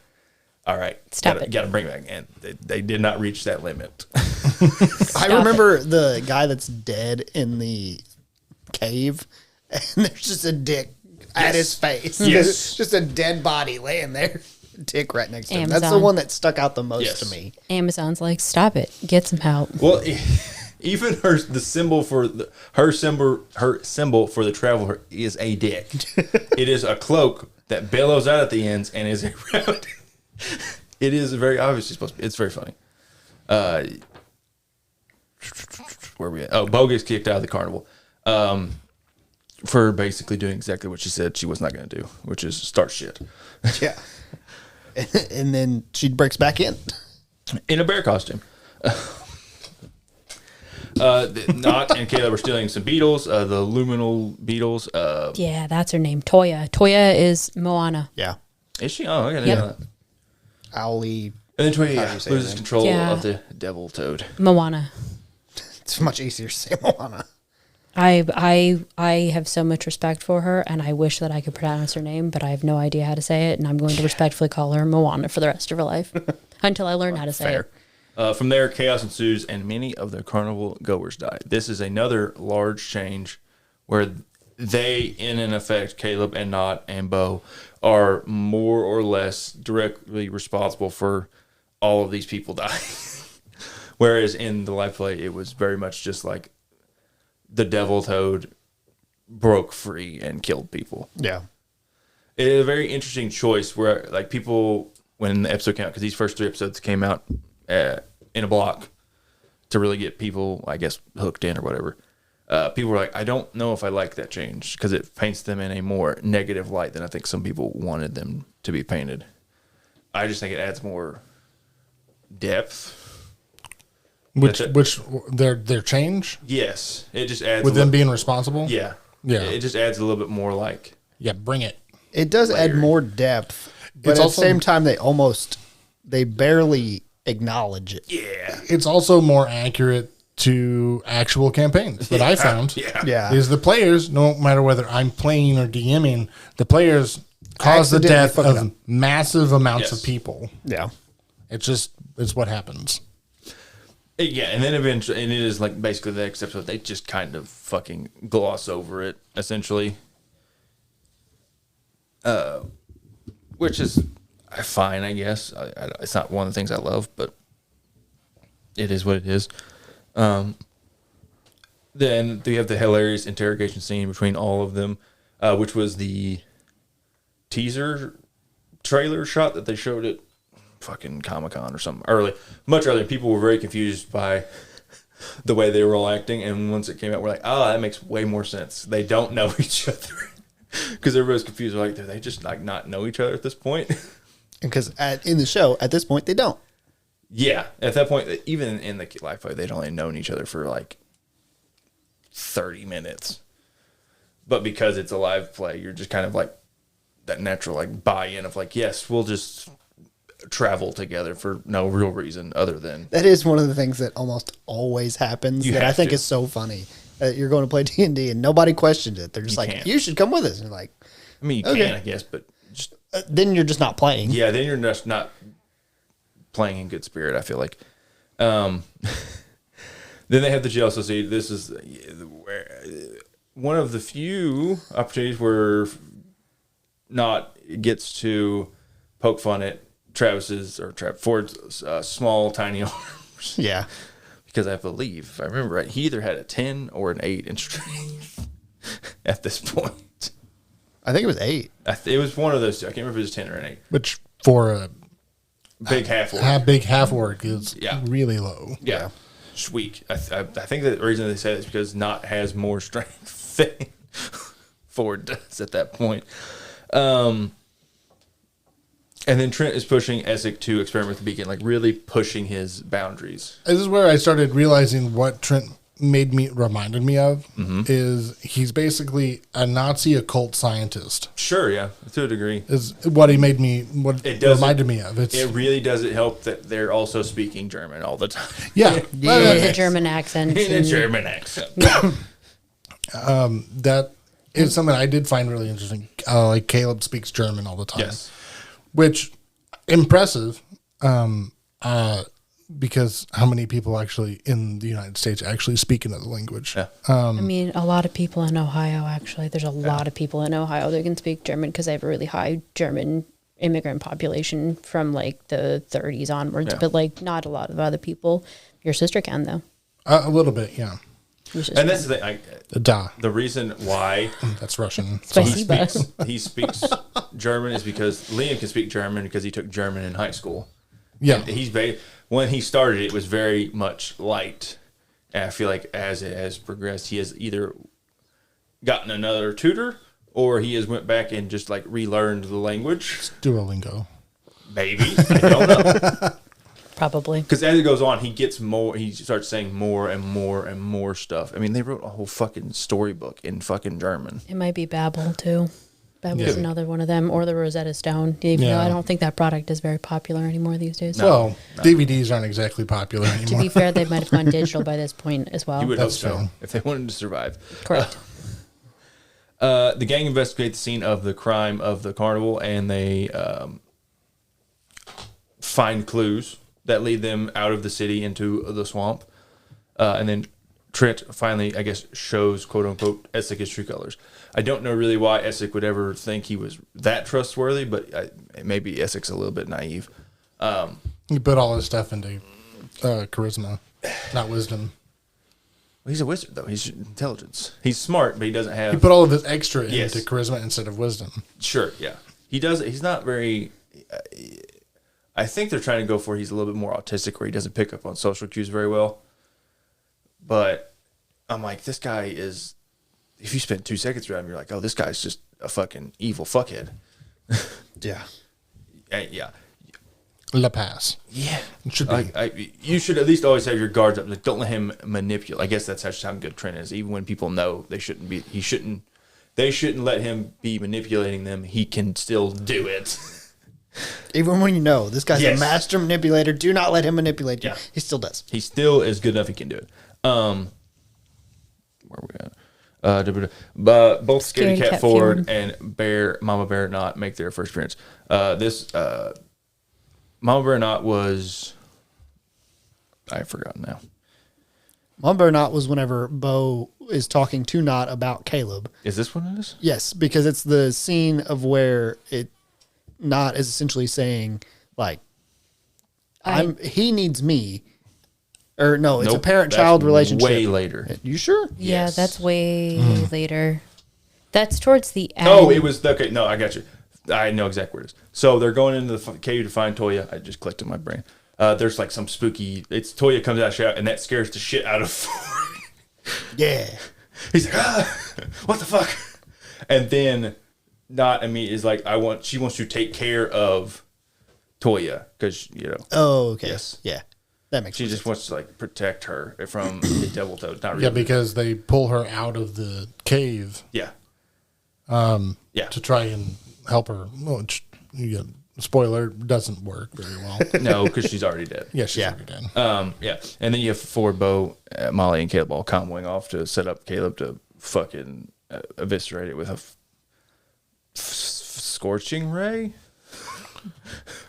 all right, Stop it. Gotta bring it back. And they did not reach that limit. I remember the guy that's dead in the cave, and there's just a dick at his face. Yes. Just a dead body laying there. Dick right next to him. That's the Amazon. one that stuck out the most Yes. to me. Amazon's like, stop it, get some help. Well, even her symbol for the Traveler is a dick. It is a cloak that billows out at the ends and is around. It is very obviously supposed to be. It's very funny. where we at? Oh, Bo gets kicked out of the carnival for basically doing exactly what she said she was not going to do, which is start shit. Yeah. And then she breaks back in a bear costume. Not and Caleb are stealing some beetles, the luminal beetles. Yeah, that's her name, Toya. Toya is Moana. Yeah. Is she? Oh, okay. Yep. Yeah. Owly. And then How do Toya you say loses her name? control Yeah. of the devil toad. Moana. It's much easier to say Moana. I have so much respect for her, and I wish that I could pronounce her name, but I have no idea how to say it, and I'm going to respectfully call her Moana for the rest of her life until I learn how to say Fair. it. From there, chaos ensues, and many of the carnival goers die. This is another large change where they, in effect, Caleb and Not and Bo, are more or less directly responsible for all of these people dying. Whereas in the live play, it was very much just like the devil toad broke free and killed people. Yeah. It is a very interesting choice where, like, people, when the episode came out, because these first 3 episodes came out in a block to really get people, I guess, hooked in or whatever. People were like, I don't know if I like that change because it paints them in a more negative light than I think some people wanted them to be painted. I just think it adds more depth. Which their change Yes, it just adds with them being responsible. Yeah, Yeah. It just adds a little bit more like Yeah, bring it. It does add Layered. more depth, but It's at also- the same time, they barely acknowledge it. yeah, It's also more accurate to actual campaigns that I found. yeah. Yeah. Is the players, no matter whether I'm playing or DMing, the players cause the Accidentally death fuck it of up. massive amounts Yes. of people. Yeah. It's what happens. Yeah, and then eventually, and it is like basically the next episode, they just kind of fucking gloss over it, essentially. Which is fine, I guess. It's not one of the things I love, but it is what it is. Then we have the hilarious interrogation scene between all of them, which was the teaser trailer shot that they showed at fucking Comic-Con or something much earlier. People were very confused by the way they were all acting, and once it came out, we're like, oh, that makes way more sense. They don't know each other. Because everybody's confused. Like, do they just like not know each other at this point? Because in the show, at this point, they don't. Yeah, at that point, even in the live play, they'd only known each other for like 30 minutes. But because it's a live play, you're just kind of like that natural like buy-in of like, yes, we'll just travel together for no real reason other than That is one of the things that almost always happens You that I have think to. is so funny. You're going to play D&D and nobody questions it. They're just like, can't. you should come with us. And you're like, I mean, you Okay. can, I guess, but just then you're just not playing. yeah, then you're just not playing in good spirit, I feel like. Then they have the jail associate. This is one of the few opportunities where Not gets to poke fun at Ford's small, tiny arms. Yeah. Because I believe, if I remember right, he either had a 10 or an 8 in strength at this point. I think it was 8. It was one of those two. I can't remember if it was 10 or an 8. Which for a Big half orc. big half orc is Yeah. really low. Yeah. Sweet. I think the reason they say that is because Not has more strength than Ford does at that point. And then Trent is pushing Essek to experiment with the beacon, like really pushing his boundaries. This is where I started realizing what Trent reminded me of is he's basically a Nazi occult scientist. Sure, yeah, to a degree. Is what he reminded me of. It really doesn't help that they're also speaking German all the time. yeah. With a German accent. In a and- German accent. That is something I did find really interesting. Like Caleb speaks German all the time. Yes. Which impressive, because how many people actually in the United States actually speak another language? Yeah. I mean, a lot of people in Ohio, actually. There's a lot of people in Ohio that can speak German because they have a really high German immigrant population from like the 30s onwards. Yeah. But like not a lot of other people. Your sister can, though. A little bit, yeah. Your sister And that's the thing. Da, The reason why that's Russian. Spasiba. he speaks German is because Liam can speak German because he took German in high school. Yeah, He's when he started, it was very much light. And I feel like as it has progressed, he has either gotten another tutor or he has went back and just like relearned the language. Duolingo. Maybe. I don't know. Probably. Because as it goes on, he starts saying more and more and more stuff. I mean, they wrote a whole fucking storybook in fucking German. It might be Babbel too. Babbel's Yeah. another one of them, or the Rosetta Stone. Even though I don't think that product is very popular anymore these days. Well, DVDs aren't exactly popular To anymore. be fair, they might have gone digital by this point as well. You would hope That's so, fair. if they wanted to survive. Correct. The gang investigates the scene of the crime of the carnival, and they find clues that lead them out of the city into the swamp. And then Trent finally, I guess, shows, quote-unquote, Essek his true colors. I don't know really why Essek would ever think he was that trustworthy, but maybe Essek's a little bit naive. He put all his stuff into charisma, not wisdom. Well, he's a wizard, though. He's intelligence. He's smart, but he doesn't have... He put all of his extra Yes. into charisma instead of wisdom. Sure, yeah. He does. He's not very... I think they're trying to go for he's a little bit more autistic where he doesn't pick up on social cues very well. But I'm like, this guy is... If you spend 2 seconds around him, you're like, oh, this guy's just a fucking evil fuckhead. Yeah. Yeah. La Paz. Yeah. It should be. You should at least always have your guards up. Like, don't let him manipulate. I guess that's how good Trent is. Even when people know they shouldn't be... They shouldn't let him be manipulating them. He can still do it. Even when you know this guy's Yes. a master manipulator, do not let him manipulate you. Yeah. He still does. He still is good enough. He can do it. Where are we at? But both Scaredy Cat Ford and Mama Bear Not make their first appearance. Mama Bear Not was... I've forgotten now. Mama Not was whenever Bo is talking to Not about Caleb. Is this what it is? Yes, because it's the scene of where Not is essentially saying, like, he needs me. Or no, it's a Nope, parent-child that's relationship. way later. You sure? Yeah, Yes. that's way later. That's towards the end. Oh, it was... Okay, no, I got you. I know exactly where it is. So they're going into the cave to find Toya. I just clicked in my brain. There's like some spooky... It's Toya comes out shout, and that scares the shit out of Ford. Yeah. He's like, what the fuck? And then Not immediately is like, she wants to take care of Toya because, Oh, okay. Yes. Yeah. That makes she sense. just wants to like protect her from the devil toad. Not really. Yeah, because they pull her out of the cave Yeah. to try and help her. Which, spoiler, doesn't work very well. No, because she's already dead. Yeah, she's already dead. Yeah. And then you have Ford, Bo, Molly, and Caleb all comboing off to set up Caleb to fucking eviscerate it with a scorching ray.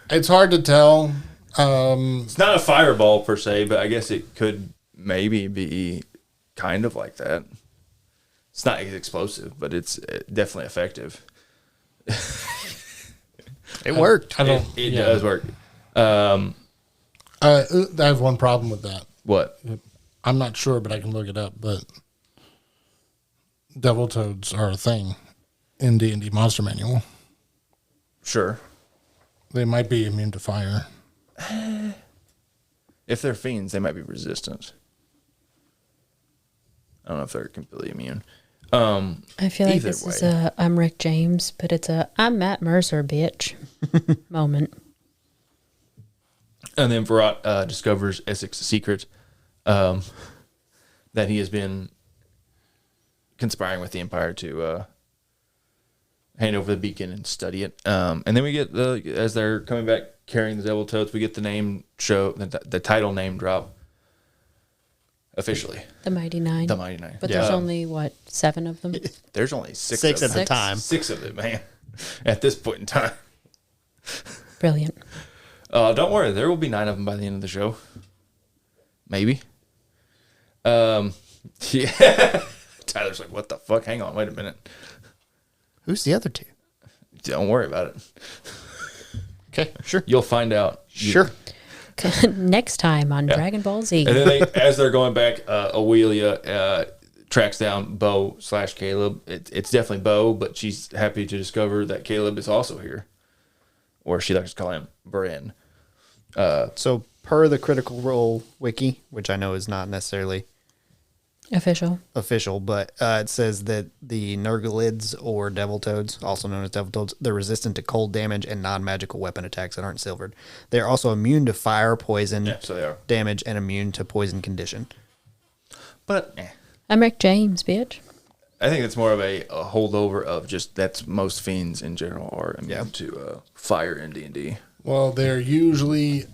It's hard to tell. It's not a fireball per se, but I guess it could maybe be kind of like that. It's not explosive, but it's definitely effective. It worked. It does work. I have one problem with that. What? I'm not sure, but I can look it up. But devil toads are a thing in D&D Monster Manual. Sure. They might be immune to fire. If they're fiends, they might be resistant. I don't know if they're completely immune. I feel like this is I'm Rick James, but it's I'm Matt Mercer, bitch moment. And then Virat discovers Essex's secret that he has been conspiring with the Empire to hand over the beacon and study it. And then we get as they're coming back carrying the devil toads, we get the name the title name drop officially. The Mighty Nine. The Mighty Nine. But there's only 7 of them. There's only 6 Six of at them. the time. 6 of them, man. At this point in time. Brilliant. Don't worry, there will be 9 of them by the end of the show. Maybe. Yeah. Tyler's like, what the fuck? Hang on, wait a minute. Who's the other 2? Don't worry about it. Okay, sure. You'll find out. Sure. Next time on Dragon Ball Z. And then as they're going back, Aurelia tracks down Bo / Caleb. It's definitely Bo, but she's happy to discover that Caleb is also here. Or she likes to call him Bren. So per the Critical Role wiki, which I know is not necessarily official, but it says that the Nurgalids or Devil Toads, also known as Devil Toads, they're resistant to cold damage and non-magical weapon attacks that aren't silvered. They're also immune to fire, poison, so they are. damage, and immune to poison condition. But I'm Rick James, bitch. I think it's more of a holdover of just that's most fiends in general are immune to fire in D&D. Well, they're usually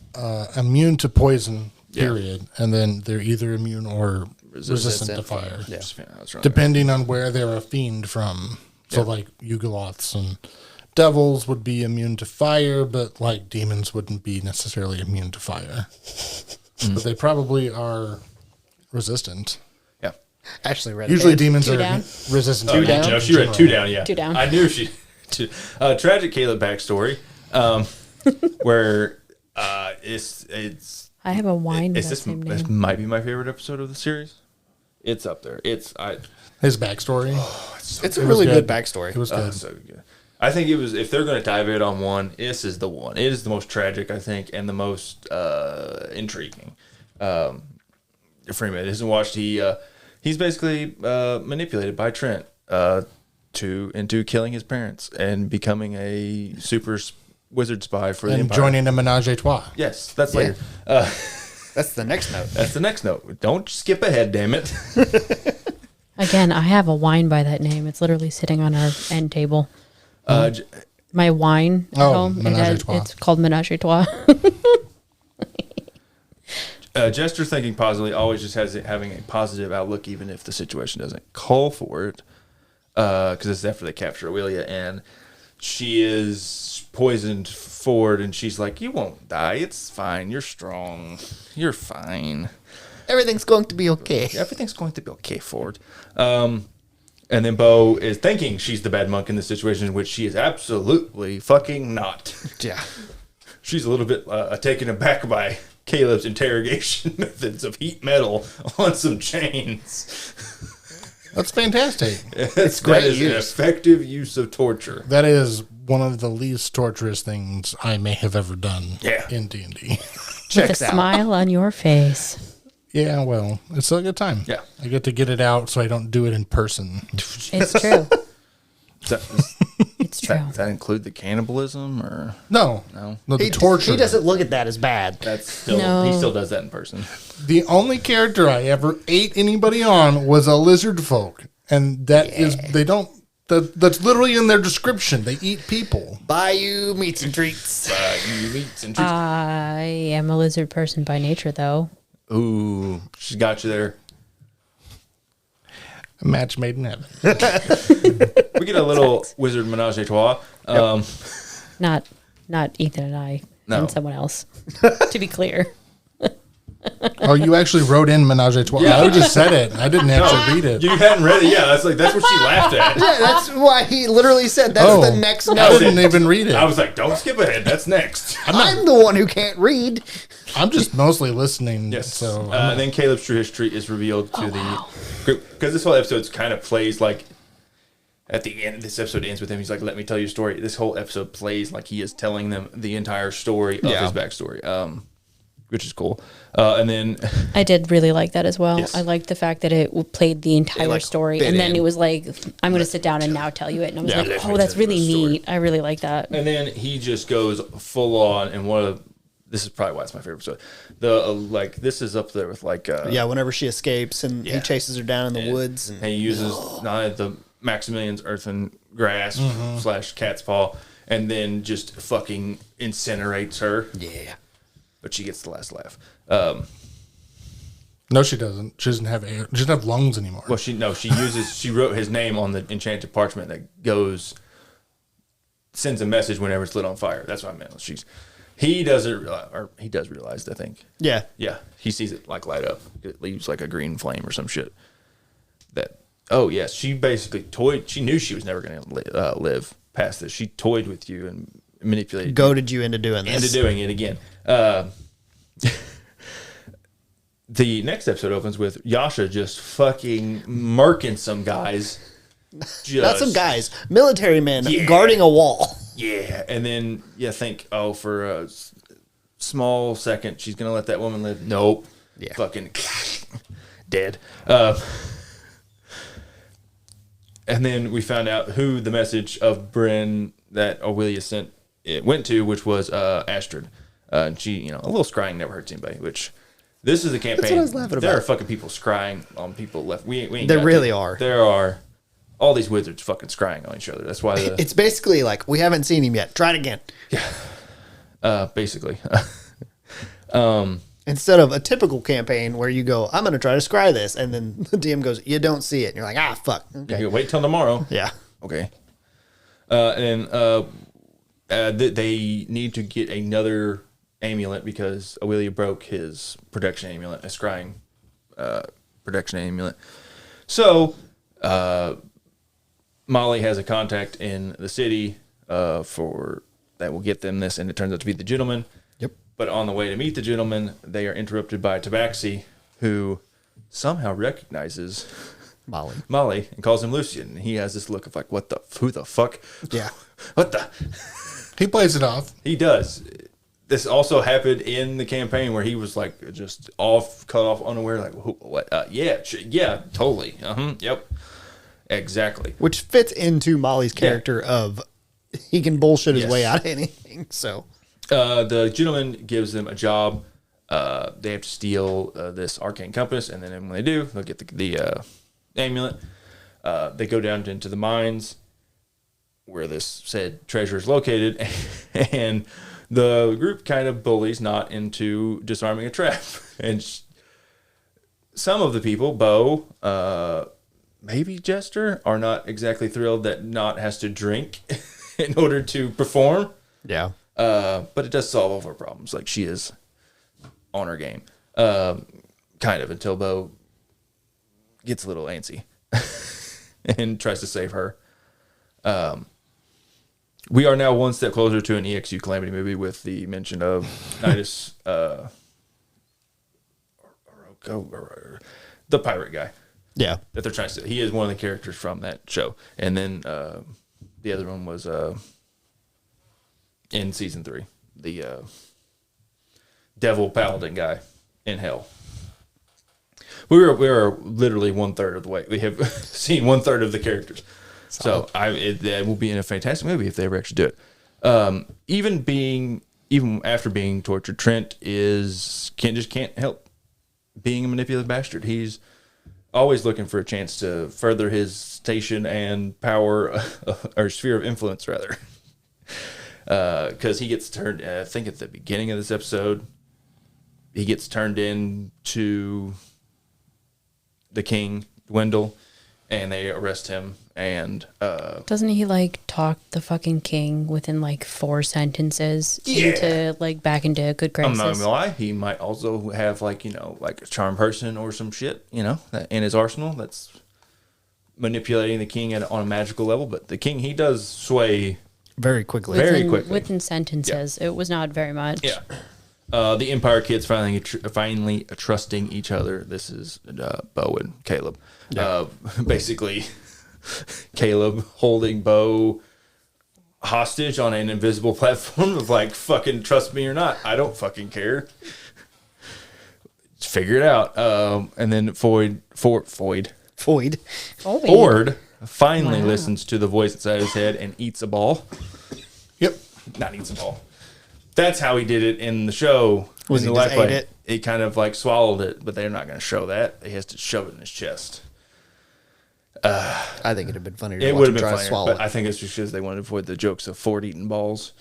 immune to poison, period. And then they're either immune or resistant to fire. Yeah. Depending on where they're a fiend from. So, like, Yugoloths and devils would be immune to fire, but, like, demons wouldn't be necessarily immune to fire. But they probably are resistant. Yeah. Actually, read Usually it. demons Two are down? resistant. Two down? No, she read 2 down, yeah. 2 down. I knew she... tragic Caleb backstory, where it's... I have a wine with It's that this, same this name. might be my favorite episode of the series. It's up there. His backstory. It's a really good backstory. It was good. So good. I think it was, if they're going to dive in on one, this is the one. It is the most tragic, I think, and the most intriguing. Freeman hasn't watched. He's basically manipulated by Trent into killing his parents and becoming a super wizard spy for the And Empire. joining a menage a trois. Yes, that's Yeah. later. That's the next note. That's the next note. Don't skip ahead, damn it. Again, I have a wine by that name. It's literally sitting on our end table. My wine at home, menage a trois. it's called Menage a Trois. Jester thinking positively always just has it having a positive outlook, even if the situation doesn't call for it. Because it's after they capture Aurelia, and she is poisoned forward, and she's like, "You won't die. It's fine. You're strong. You're fine. Everything's going to be okay. Everything's going to be okay, Ford." And then Bo is thinking she's the bad monk in this situation, which she is absolutely fucking not. Yeah. She's a little bit taken aback by Caleb's interrogation methods of heat metal on some chains. That's fantastic. It's great that is an use. effective use of torture. That is one of the least torturous things I may have ever done in D&D. With a Checks out. smile on your face. Yeah, well, it's still a good time. Yeah. I get to get it out so I don't do it in person. It's true. It's true. Does that include the cannibalism or No, the torture. He doesn't look at that as bad. that's still No. he still does that in person? The only character I ever ate anybody on was a lizard folk, and that's literally in their description. They eat people. Bayou meats and treats. You meat and treats. I am a lizard person by nature, though. Ooh, she's got you there. A match made in heaven. We get a little wizard menage a trois. Not Ethan and I No. and someone else. To be clear. Oh, you actually wrote in menage a trois. Yeah. I just said it. I didn't actually read it. You hadn't read it, yeah. That's what she laughed at. Yeah, that's why he literally said that's the next I note. didn't even read it. I was like, don't skip ahead. That's next. I'm the one who can't read. I'm just mostly listening. Yes. So And then Caleb's true history is revealed to the group. Because this whole episode kind of plays like, at the end, this episode ends with him. He's like, let me tell you a story. This whole episode plays like he is telling them the entire story of his backstory, which is cool. And then... I did really like that as well. Yes. I liked the fact that it played the entire story. fit And then in. it was like, I'm going to sit down and now tell you it. And I was like, Let me oh, that's tell you really the story. neat. I really like that. And then he just goes full on, and one of this is probably why it's my favorite episode. This is up there with Yeah, whenever she escapes and he chases her down in the woods. And he uses not the Maximilian's earthen grasp / cat's paw, and then just fucking incinerates her. yeah. But she gets the last laugh. no, she doesn't. She doesn't have air. She doesn't have lungs anymore. Well, she wrote his name on the enchanted parchment that sends a message whenever it's lit on fire. That's what I meant. He does realize, I think. Yeah. Yeah, he sees it like light up. It leaves like a green flame or some shit. Oh yes, she basically toyed. She knew she was never going to live past this. She toyed with you and manipulated. Goaded you into doing this. Into doing it again. The next episode opens with Yasha just fucking murking some guys. Not some guys. Military men guarding a wall. Yeah, and then think, for small second she's gonna let that woman live. Nope. Yeah. Fucking dead. And then we found out who the message of Bryn that Aurelia sent it went to, which was Astrid. And she, a little scrying never hurts anybody. Which this is a campaign. That's what I was laughing There about. are fucking people scrying on people left. We ain't There got really to. are. There are all these wizards fucking scrying on each other. That's why It's basically like, we haven't seen him yet. Try it again. basically. Instead of a typical campaign where you go, I'm going to try to scry this. And then the DM goes, you don't see it. And you're like, fuck. Okay. You wait till tomorrow. Yeah. Okay. And they need to get another amulet because Aurelia broke his protection amulet, a scrying protection amulet. So Molly has a contact in the city for that will get them this, and it turns out to be the gentleman. Yep. But on the way to meet the gentleman, they are interrupted by Tabaxi, who somehow recognizes Molly and calls him Lucian. And he has this look of like, who the fuck? Yeah. What the? He plays it off. He does. This also happened in the campaign where he was like just cut off, unaware. Like, what? Yeah, totally. Yep, exactly. Which fits into Molly's character of he can bullshit his way out of anything. So the gentleman gives them a job. They have to steal this arcane compass, and then when they do, they'll get the amulet. They go down into the mines where this said treasure is located, and the group kind of bullies Not into disarming a trap. And some of the people, Bo, maybe Jester, are not exactly thrilled that Not has to drink in order to perform. yeah. But it does solve all of our problems. Like, she is on her game. Kind of, until Bo gets a little antsy and tries to save her. We are now one step closer to an EXU Calamity movie with the mention of Nidus, the pirate guy. Yeah. That they're trying to. He is one of the characters from that show, and then the other one was in season 3, the devil paladin guy in hell. We are literally 1/3 of the way. We have seen 1/3 of the characters. So it will be in a fantastic movie if they ever actually do it. Even after being tortured, Trent can't help being a manipulative bastard. He's always looking for a chance to further his station and power, or sphere of influence, rather. Because he gets turned, I think at the beginning of this episode, he gets turned into the king, Wendell, and they arrest him. And doesn't he like talk the fucking king within like 4 sentences into like back into good graces? I'm not gonna lie, he might also have like a charm person or some shit that in his arsenal that's manipulating the king on a magical level. But the king, he does sway Very quickly. Within sentences. Yeah. It was not very much. Yeah. The Empire kids finally trusting each other. This is Bo and Caleb. Yeah. Basically, Caleb holding Bo hostage on an invisible platform of like, fucking trust me or not. I don't fucking care. Just figure it out. And then Ford finally listens to the voice inside his head and eats a ball. Yep. Not eats a ball. That's how he did it in the show. Was in he the just life play. ate it? He kind of like swallowed it, but they're not going to show that. He has to shove it in his chest. I think it'd have been funnier to It watch would him have been try to funnier, swallow but I think it's because they want to avoid the jokes of Ford eating balls.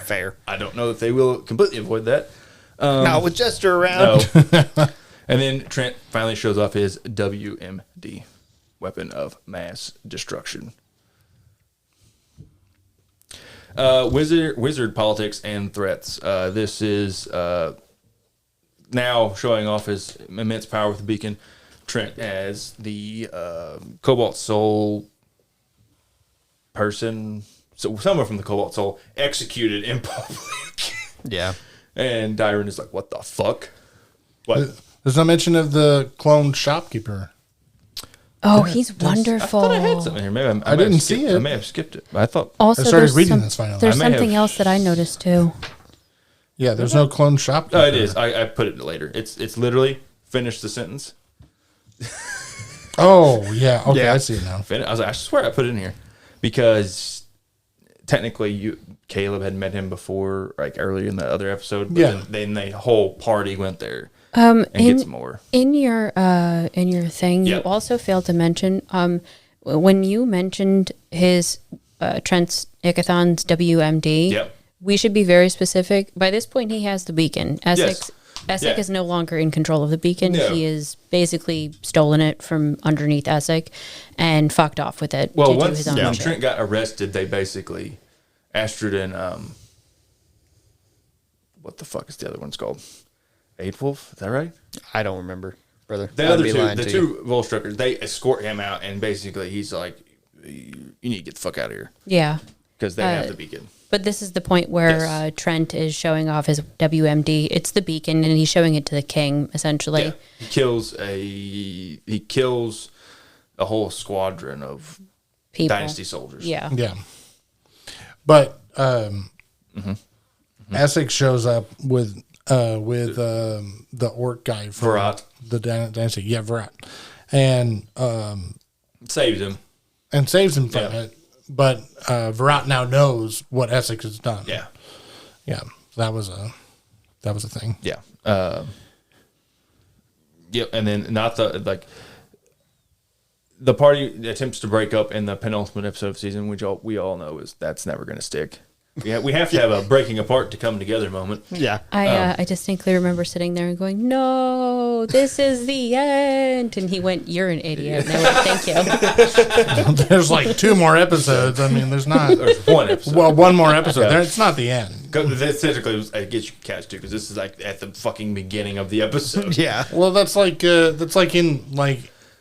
Fair. I don't know if they will completely avoid that. Not with Jester around. No. And then Trent finally shows off his WMD, weapon of mass destruction. Wizard politics and threats. This is now showing off his immense power with the beacon. Trent as the Cobalt Soul person, so someone from the Cobalt Soul executed in public. Yeah. And Dyron is like, "What the fuck? What?" There's no mention of the cloned shopkeeper. Oh, he's wonderful. I thought I had something here. Maybe I didn't see it. I may have skipped it. I thought Also, I started there's reading this finally. There's I may something have- else that I noticed too. Yeah, there's no clone shopkeeper. Oh, it is. I put it later. It's literally finish the sentence. Oh, yeah. Okay, Yeah. I see it now. I was like, I swear I put it in here because technically Caleb had met him before, like earlier in the other episode. But Yeah. then the whole party went there and get some more. In your thing, you Yep. also failed to mention when you mentioned his Trent Ickathon's WMD. Yep. We should be very specific. By this point, he has the beacon. Essex Yeah. is no longer in control of the beacon. No. He has basically stolen it from underneath Essex and fucked off with it. Well, to do once his own when shit. Trent got arrested, they basically Astrid and what the fuck is the other one's called? Aidwolf, is that right? I don't remember, brother. The I'd other be two, lying the to you. two Volstruckers, they escort him out, and basically he's like, "You need to get the fuck out of here," Yeah. because they have the beacon. But this is the point where Yes. Trent is showing off his WMD. It's the beacon, and he's showing it to the king, essentially. Yeah. He kills a whole squadron of People. dynasty soldiers. Yeah. Yeah. But Essex shows up with the orc guy from Virat. the dynasty. Yeah, Virat. And Saves him. saves him from Yeah. it. But Virat now knows what Essex has done. Yeah. Yeah. That was a thing. Yeah. Yep. And then the party attempts to break up in the penultimate episode of season, which we all know that's never going to stick. We have to have a breaking apart to come together moment. Yeah. I distinctly remember sitting there and going, "No, this is the end." And he went, "You're an idiot." And I went, "Thank you." There's like 2 more episodes. I mean, there's not. There's one episode. Well, 1 more episode. Yeah. There, it's not the end. That's typically, I guess you can catch too, because this is like at the fucking beginning of the episode. Yeah. Well, that's like in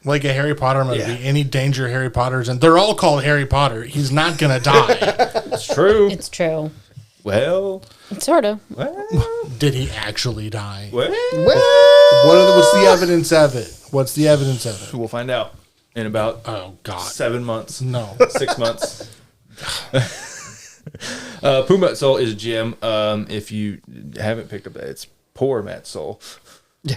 like a Harry Potter movie. Yeah. Any danger Harry Potter's and they're all called Harry Potter. He's not gonna die. It's true. It's true. Well, Sort of. Did he actually die? well, What's the evidence of it? What's the evidence of it? we'll find out in about Oh God, 7 months. no. 6 months. Puma Soul is Jim. If you haven't picked up that, it's poor Matt Soul, Yeah.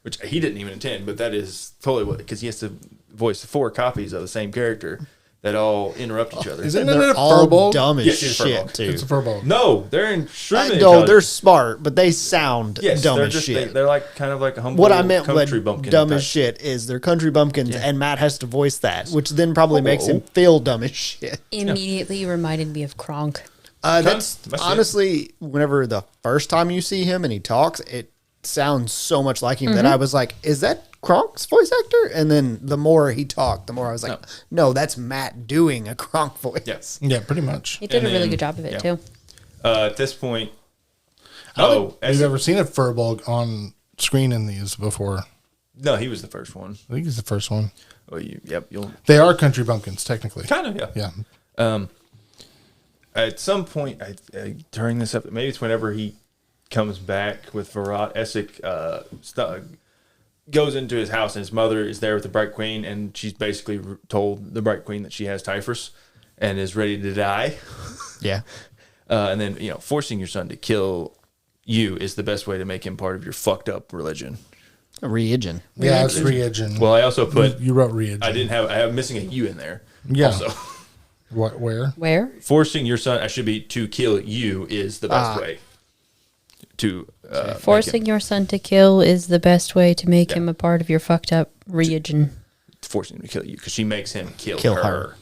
which he didn't even intend, but that is totally what, because he has to voice 4 copies of the same character that all interrupt each other. Isn't They're it a all furbolg? dumb as Yes, it's shit, furbolg. too. It's a furbolg. No, they're extremely No, intelligent. they're smart, but they sound Yes, dumb they're as just, shit. They're like kind of like a humble What I meant country with bumpkin dumb type. as shit is they're country bumpkins, and Matt has to voice that, which then probably makes him Oh. feel dumb as shit. Immediately reminded me of Kronk. That's That's it. honestly, whenever the first time you see him and he talks, it sounds so much like him that I was like, is that Kronk's voice actor? And then the more he talked, the more I was like, no, that's Matt doing a Kronk voice. Yes. Yeah, pretty much. He did And a really then- good job of it, yeah. too. At this point, I don't think as we've ever seen a furbolg on screen in these before. no, he was the first one. I think he's the first one. Well, you'll They are country bumpkins, technically. kind of, yeah. Yeah. At some point during this episode, maybe it's whenever he comes back with Virat, Essex goes into his house, and his mother is there with the Bright Queen, and she's basically told the Bright Queen that she has typhus and is ready to die. Yeah. And then, forcing your son to kill you is the best way to make him part of your fucked up religion. Religion. Yeah, it's Reagin. Well, I also put, you wrote Reagin. I'm missing a U in there. Yeah. Also, What? Where? Where? forcing your son, to kill you is the best way to Forcing your son to kill is the best way to make him a part of your fucked up religion. forcing him to kill you, because she makes him kill Kill her. her.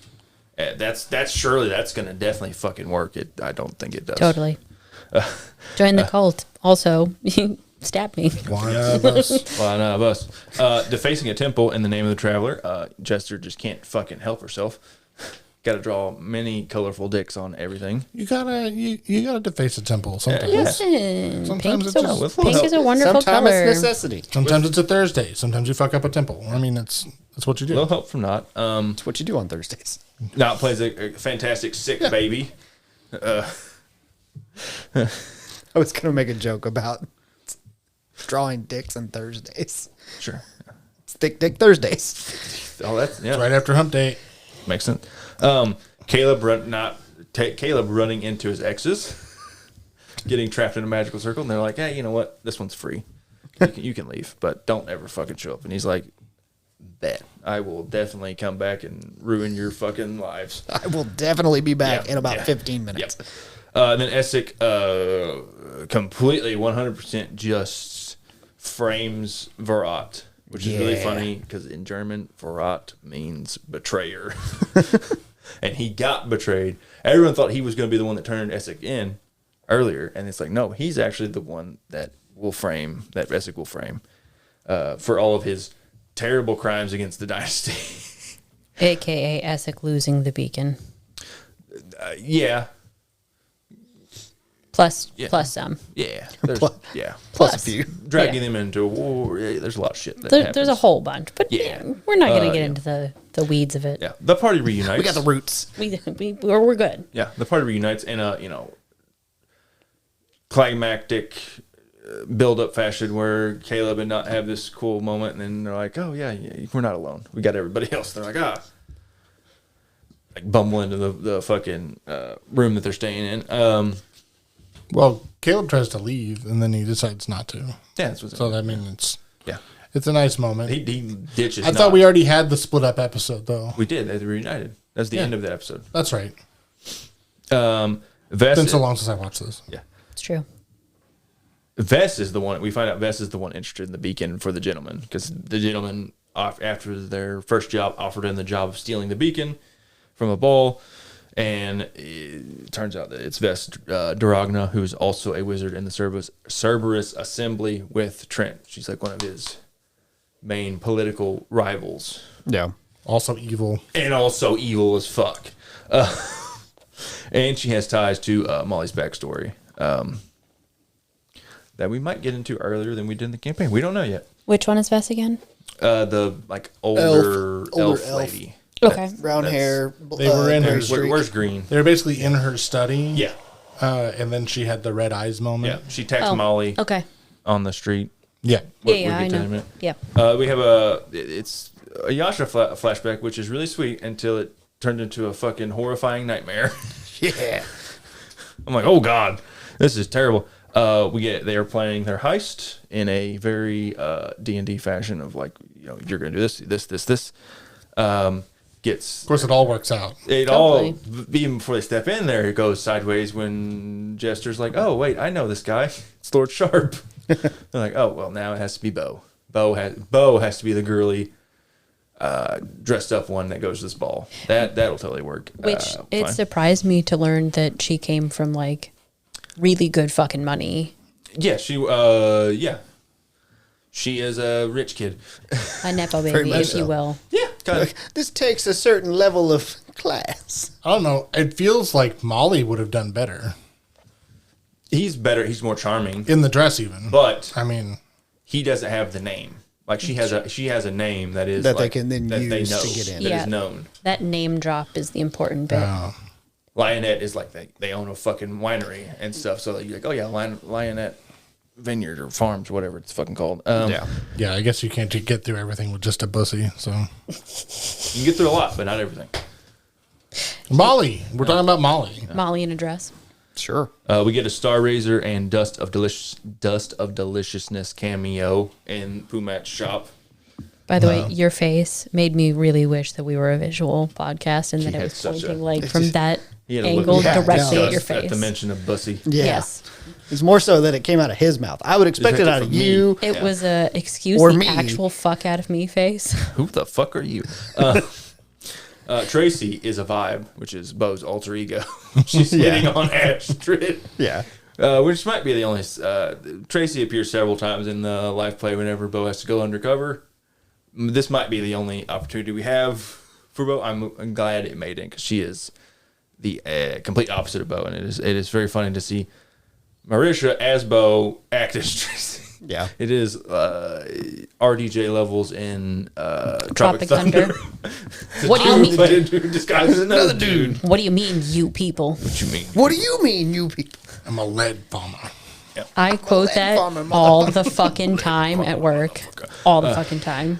And that's surely that's going to definitely fucking work. I don't think it does. Totally. Join the cult. Also, stab me. One of us. Well, none of us. Defacing a temple in the name of the traveler. Jester just can't fucking help herself. Got to draw many colorful dicks on everything. You gotta deface a temple sometimes. Yeah. Listen, Sometimes pink, it's is a, just- pink is a wonderful Sometimes color. it's necessity. Sometimes it's a Thursday. Sometimes you fuck up a temple. I mean, that's what you A little do. help from Not. It's what you do on Thursdays. Not plays a fantastic sick baby. I was going to make a joke about drawing dicks on Thursdays. Sure. It's Thick Dick Thursdays. Oh, that's yeah. It's right after hump day. Makes sense. Caleb running into his exes. getting trapped in a magical circle, and they're like, hey, you know what? This one's free. You can leave, but don't ever fucking show up. And he's like, bet. I will definitely come back and ruin your fucking lives. I will definitely be back Yeah, in about yeah. 15 minutes. Yep. And then Essek completely 100% just frames Verrat, which is really funny because in German, Verrat means betrayer. And he got betrayed. Everyone thought he was going to be the one that turned Essek in earlier. And it's like, no, he's actually the one that Essek will frame for all of his terrible crimes against the dynasty. AKA Essek losing the beacon. Yeah. Plus some. Yeah. Plus a few. Dragging them into a war. Yeah, there's a lot of shit that There's happens. a whole bunch, but Yeah. we're not going to get into the weeds of it. Yeah, the party reunites. We got the roots. We're good. Yeah, the party reunites in a climactic build-up fashion where Caleb and not have this cool moment, and then they're like, "Oh yeah, we're not alone. We got everybody else." They're like, like bumble into the fucking room that they're staying in. Well, Caleb tries to leave, and then he decides not to. Yeah, that's what's So, I mean, yeah. it's a nice moment. He ditches. I thought we already had the split up episode, though. We did. They reunited. That's the end of that episode. That's right. Vess. It's been so long since I watched this. Yeah. It's true. Vess is the one. We find out Vess is the one interested in the beacon for the gentleman because the gentleman, after their first job, offered him the job of stealing the beacon from a ball, and it turns out that it's Vess Duragna, who's also a wizard in the Cerberus Assembly with Trent. She's like one of his main political rivals, Yeah. Also evil. and also evil as fuck. And she has ties to Molly's backstory. That we might get into earlier than we did in the campaign. We don't know yet. Which one is Vess again? The older elf elf. lady. Okay. Brown hair. They were in her Where's Green? They were basically in her study. Yeah, And then she had the red eyes moment. yeah. She texts Molly Okay. on the street. Yeah. Yeah, get I to in a know. minute. Yeah. We have it's a Yasha flashback, which is really sweet until it turned into a fucking horrifying nightmare. Yeah. I'm like, oh god, this is terrible. They are planning their heist in a very D&D fashion of like, you're gonna do this. Of course, it all works out. It Totally. all, even before they step in there, it goes sideways when Jester's like, oh, wait, I know this guy. It's Lord Sharp. They're like, oh, well, now it has to be Bo. Bo has to be the girly, dressed up one that goes to this ball. That'll totally work. Which it fine. surprised me to learn that she came from like really good fucking money. Yeah, she is a rich kid. A nepo Very baby, much if you so. will. Yeah, kind of. This takes a certain level of class. I don't know. It feels like Molly would have done better He's better. He's more charming. in the dress, even. But I mean, he doesn't have the name. Like she has a name that is That they like, can then that they use know, to get in. that Yeah. is known. That name drop is the important bit. Lionette is like they own a fucking winery and stuff. So you're like, oh yeah, Lionette Vineyard or Farms, whatever it's fucking called. yeah, I guess you can't get through everything with just a bussy. So, you can get through a lot, but not everything. Molly. We're talking about Molly. Molly in a dress. Sure. We get a Star Razor and Dust of Deliciousness cameo in Pumat's shop. By the way, your face made me really wish that we were a visual podcast and that it had was such pointing a- like from that He had a angle look of directly at your disgust at face. the mention of Bussy. Yeah. Yes. It's more so that it came out of his mouth. I would expect it out of From me. you. It was a excuse Or the me. actual fuck out of me face. Who the fuck are you? Tracy is a vibe, which is Bo's alter ego. She's hitting on Astrid. Yeah. Which might be the only. Tracy appears several times in the live play whenever Bo has to go undercover. This might be the only opportunity we have for Bo. I'm glad it made it because she is the complete opposite of Bo, and it is very funny to see Marisha as Bo act as Tracy. Yeah. It is RDJ levels in Tropic Thunder. What do you mean? But it disguises another dude. What do you mean, you people? What you mean? What do you mean, you people? I'm a lead bomber. I quote that farmer, all the fucking time at work. All the fucking time.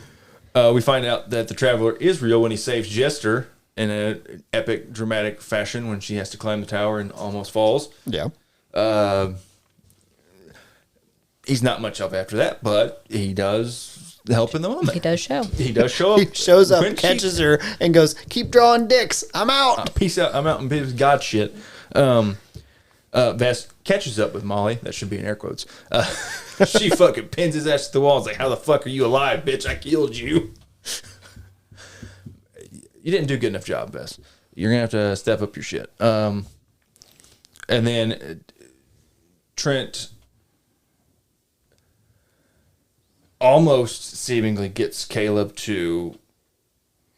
We find out that the Traveler is real when he saves Jester in an epic, dramatic fashion when she has to climb the tower and almost falls. Yeah. he's not much of after that, but he does help in the moment. He does show. He does show up. He shows up, when catches her, and goes, "Keep drawing dicks. I'm out." Peace out. I'm out and peace God shit. Vess catches up with Molly. That should be in air quotes. She fucking pins his ass to the wall and is like, "How the fuck are you alive, bitch? I killed you." You didn't do a good enough job, Vess. You're gonna have to step up your shit. And then Trent almost seemingly gets Caleb to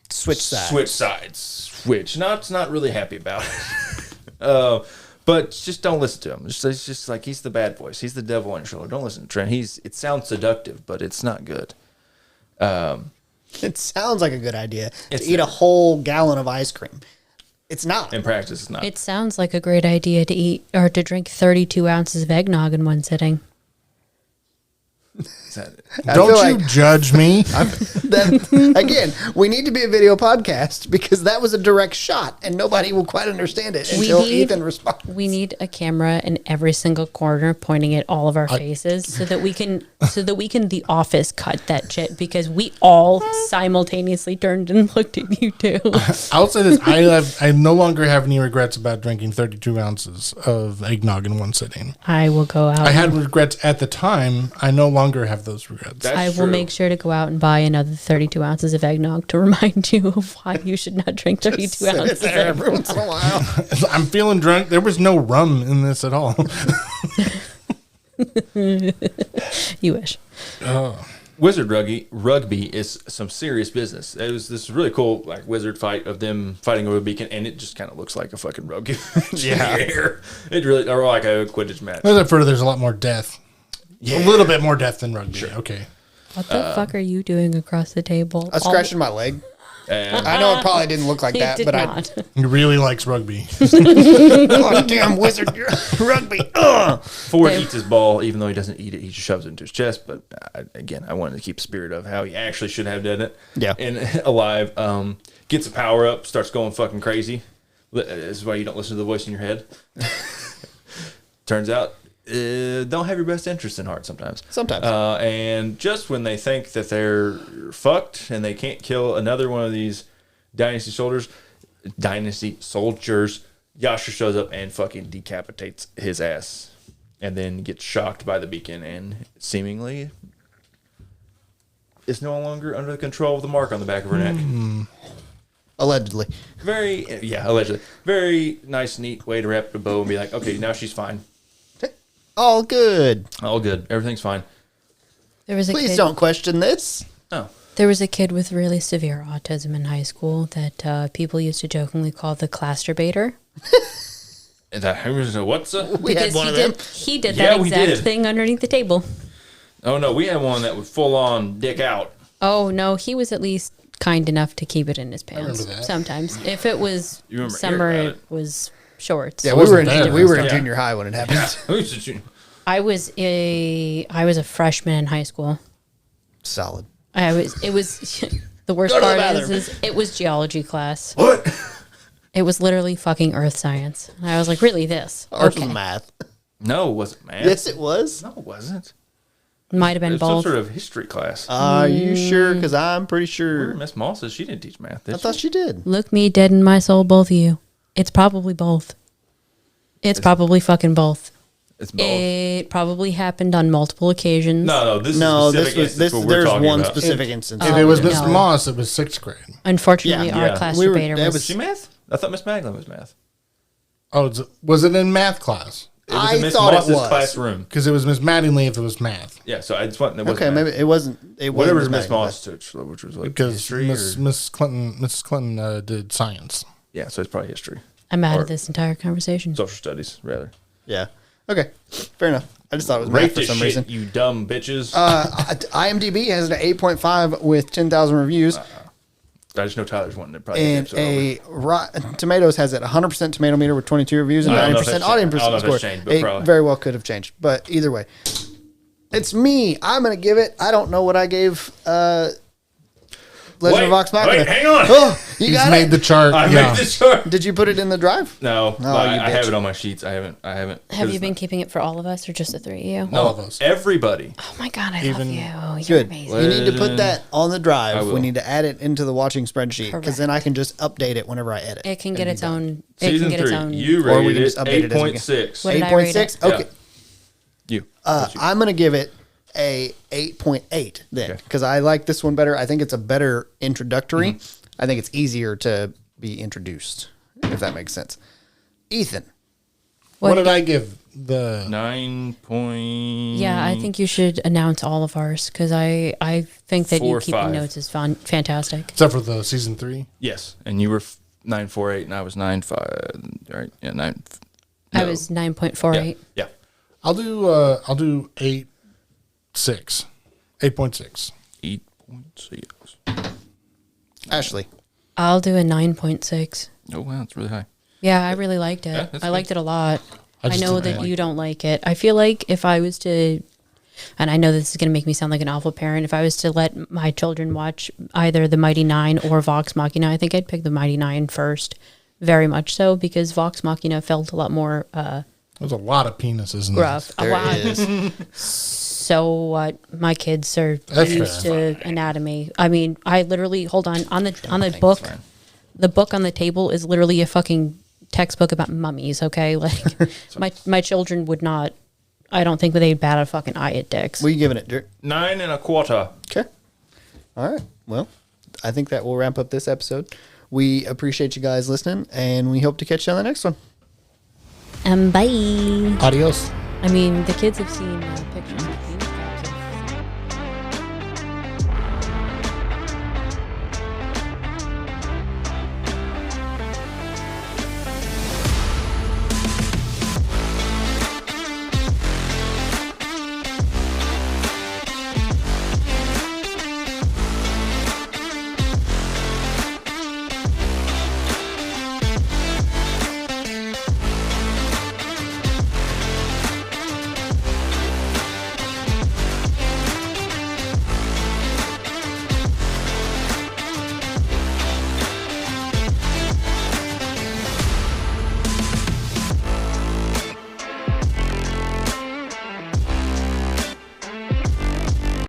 Switch sides. Which not really happy about it. But just don't listen to him. It's just like he's the bad voice. He's the devil on your shoulder. Don't listen to Trent. It sounds seductive, but it's not good. It sounds like a good idea to It's eat a not. whole gallon of ice cream. It's not. In practice, it's not. It sounds like a great idea to eat or to drink 32 ounces of eggnog in one sitting. Is that- I Don't feel you like judge me. that, again, we need to be a video podcast because that was a direct shot and nobody will quite understand it until Ethan responds. We need a camera in every single corner pointing at all of our faces so that we can The Office cut that shit because we all simultaneously turned and looked at you too. I'll say this: I no longer have any regrets about drinking 32 ounces of eggnog in one sitting. I will go out. I had regrets at the time. I no longer have those regrets. That's I will true. make sure to go out and buy another 32 ounces of eggnog to remind you of why you should not drink 32 Sit ounces. there every once in a while. I'm feeling drunk. There was no rum in this at all. You wish. Wizard rugby is some serious business. It was this really cool like wizard fight of them fighting over a beacon, and it just kind of looks like a fucking rugby match. Yeah. It really, or like a Quidditch match. Except for there's a lot more death. Yeah. A little bit more death than rugby. Okay. What the fuck are you doing across the table? I was scratching my leg. And I know it probably didn't look like It that, did but not. He really likes rugby. oh, damn wizard rugby. Ugh. Ford eats his ball, even though he doesn't eat it. He just shoves it into his chest. But I wanted to keep the spirit of how he actually should have done it. Yeah. And alive, gets a power up, starts going fucking crazy. This is why you don't listen to the voice in your head. Turns out, don't have your best interest in heart sometimes. Sometimes. And just when they think that they're fucked and they can't kill another one of these dynasty soldiers, Yasha shows up and fucking decapitates his ass, and then gets shocked by the beacon and seemingly is no longer under the control of the mark on the back of her neck. Allegedly. Allegedly. Very nice, neat way to wrap the bow and be like, okay, now she's fine. All good. All good. Everything's fine. There was a Please kid, don't question this. Oh. There was a kid with really severe autism in high school that people used to jokingly call the clasturbator. What's a... We had one of them. He did Yeah, that we exact did. thing underneath the table. Oh, no, we had one that was full on dick out. Oh no, he was at least kind enough to keep it in his pants. remember that. Sometimes, if it was You remember summer, hearing it about was shorts. Yeah, wasn't there. we were in Yeah. junior high when it happened. I was a freshman in high school. Solid. It was the worst Go to the part bathroom. is it was geology class. What? It was literally fucking earth science. And I was like, really this? Ours Okay. was math. No, it wasn't math. Yes, it was. No, it wasn't. Might have It been was some both. sort of history class. Are you sure? Because I'm pretty sure. Miss Moss says she didn't teach math. I Did thought she? she did. Look me dead in my soul, both of you. It's probably both. It's probably fucking both. It's both. It probably happened on multiple occasions. No, this No, is a this specific was instance this. what we're There's talking one about. specific instance. If it was no. Miss Moss, it was 6th grade. Unfortunately, Yeah. our Yeah. class We were- debater that was. Was she math? I thought Miss Maglin was math. Oh, was it in math class? It was I in Miss thought it Moss's was. classroom. Because it was Miss Mattingly if it was math. Yeah, so I just want. It wasn't Okay, math. maybe it wasn't. It Whatever wasn't Miss math. Moss took, which was like Because history. Mrs. Clinton did science. Yeah, so it's probably history, I'm out or of this entire conversation. social studies rather. Yeah. Okay. Fair enough. I just thought it was math Rate for this some shit, reason. you dumb bitches. IMDb has an 8.5 with 10,000 reviews, I just know Tyler's wanting to probably and get the episode over. a Rotten Tomatoes has it 100% tomato meter with 22 reviews and I don't know if 90% that's audience changed. I don't know if score. that's changed, but It probably. very well could have changed, but either way, it's me. I'm gonna give it. I don't know what I gave. Legend of Vox Machina. Wait, hang on. Oh, you He's got made it. the chart. I yeah. made the chart. Did you put it in the drive? No, No, I, you I have bitch. it on my sheets. I haven't. Have you been keeping it for all of us or just the three of you? No, All of us. everybody. Oh my god, I Even- love you. You're Good. amazing. You need to put that on the I drive. will. We need to add it into the watching spreadsheet because then I can just update it whenever I edit. It can get its own. It Season can get its 3. own. You Or we rated can just it update it as we go. 8.6. What did I rate 8.6? it? Okay. You. I'm going to give it a 8.8 then Okay. because I like this one better. I think it's a better introductory. Mm-hmm. I think it's easier to be introduced, if that makes sense. Ethan. What did I give the? 9 point. Yeah, I think you should announce all of ours because I think that 4 you or keeping 5. notes is fantastic. Except for the season 3. Yes, and you were 9.48, and I was 9.5. Right? Yeah, 9. I no. was 9.48. Yeah. I'll do 8.6. 8.6. 8.6. Ashley. I'll do a 9.6. Oh wow, it's really high. Yeah, I really liked Yeah, it. that's I good. liked it a lot. I I just know didn't that like you don't like it. I feel like if I was to, and I know this is going to make me sound like an awful parent, if I was to let my children watch either The Mighty Nine or Vox Machina, I think I'd pick The Mighty Nine first. Very much so, because Vox Machina felt a lot more There's a lot of penises in rough. There A lot. is. So what? My kids are That's used fair. to anatomy. I mean, I literally hold on the Thanks, book. man. The book on the table is literally a fucking textbook about mummies. Okay, like my children would not. I don't think that they'd bat a fucking eye at dicks. What are you giving it, Dirk? 9.25. Okay. All right. Well, I think that will wrap up this episode. We appreciate you guys listening, and we hope to catch you on the next one. Bye. Adios. I mean, the kids have seen pictures of you.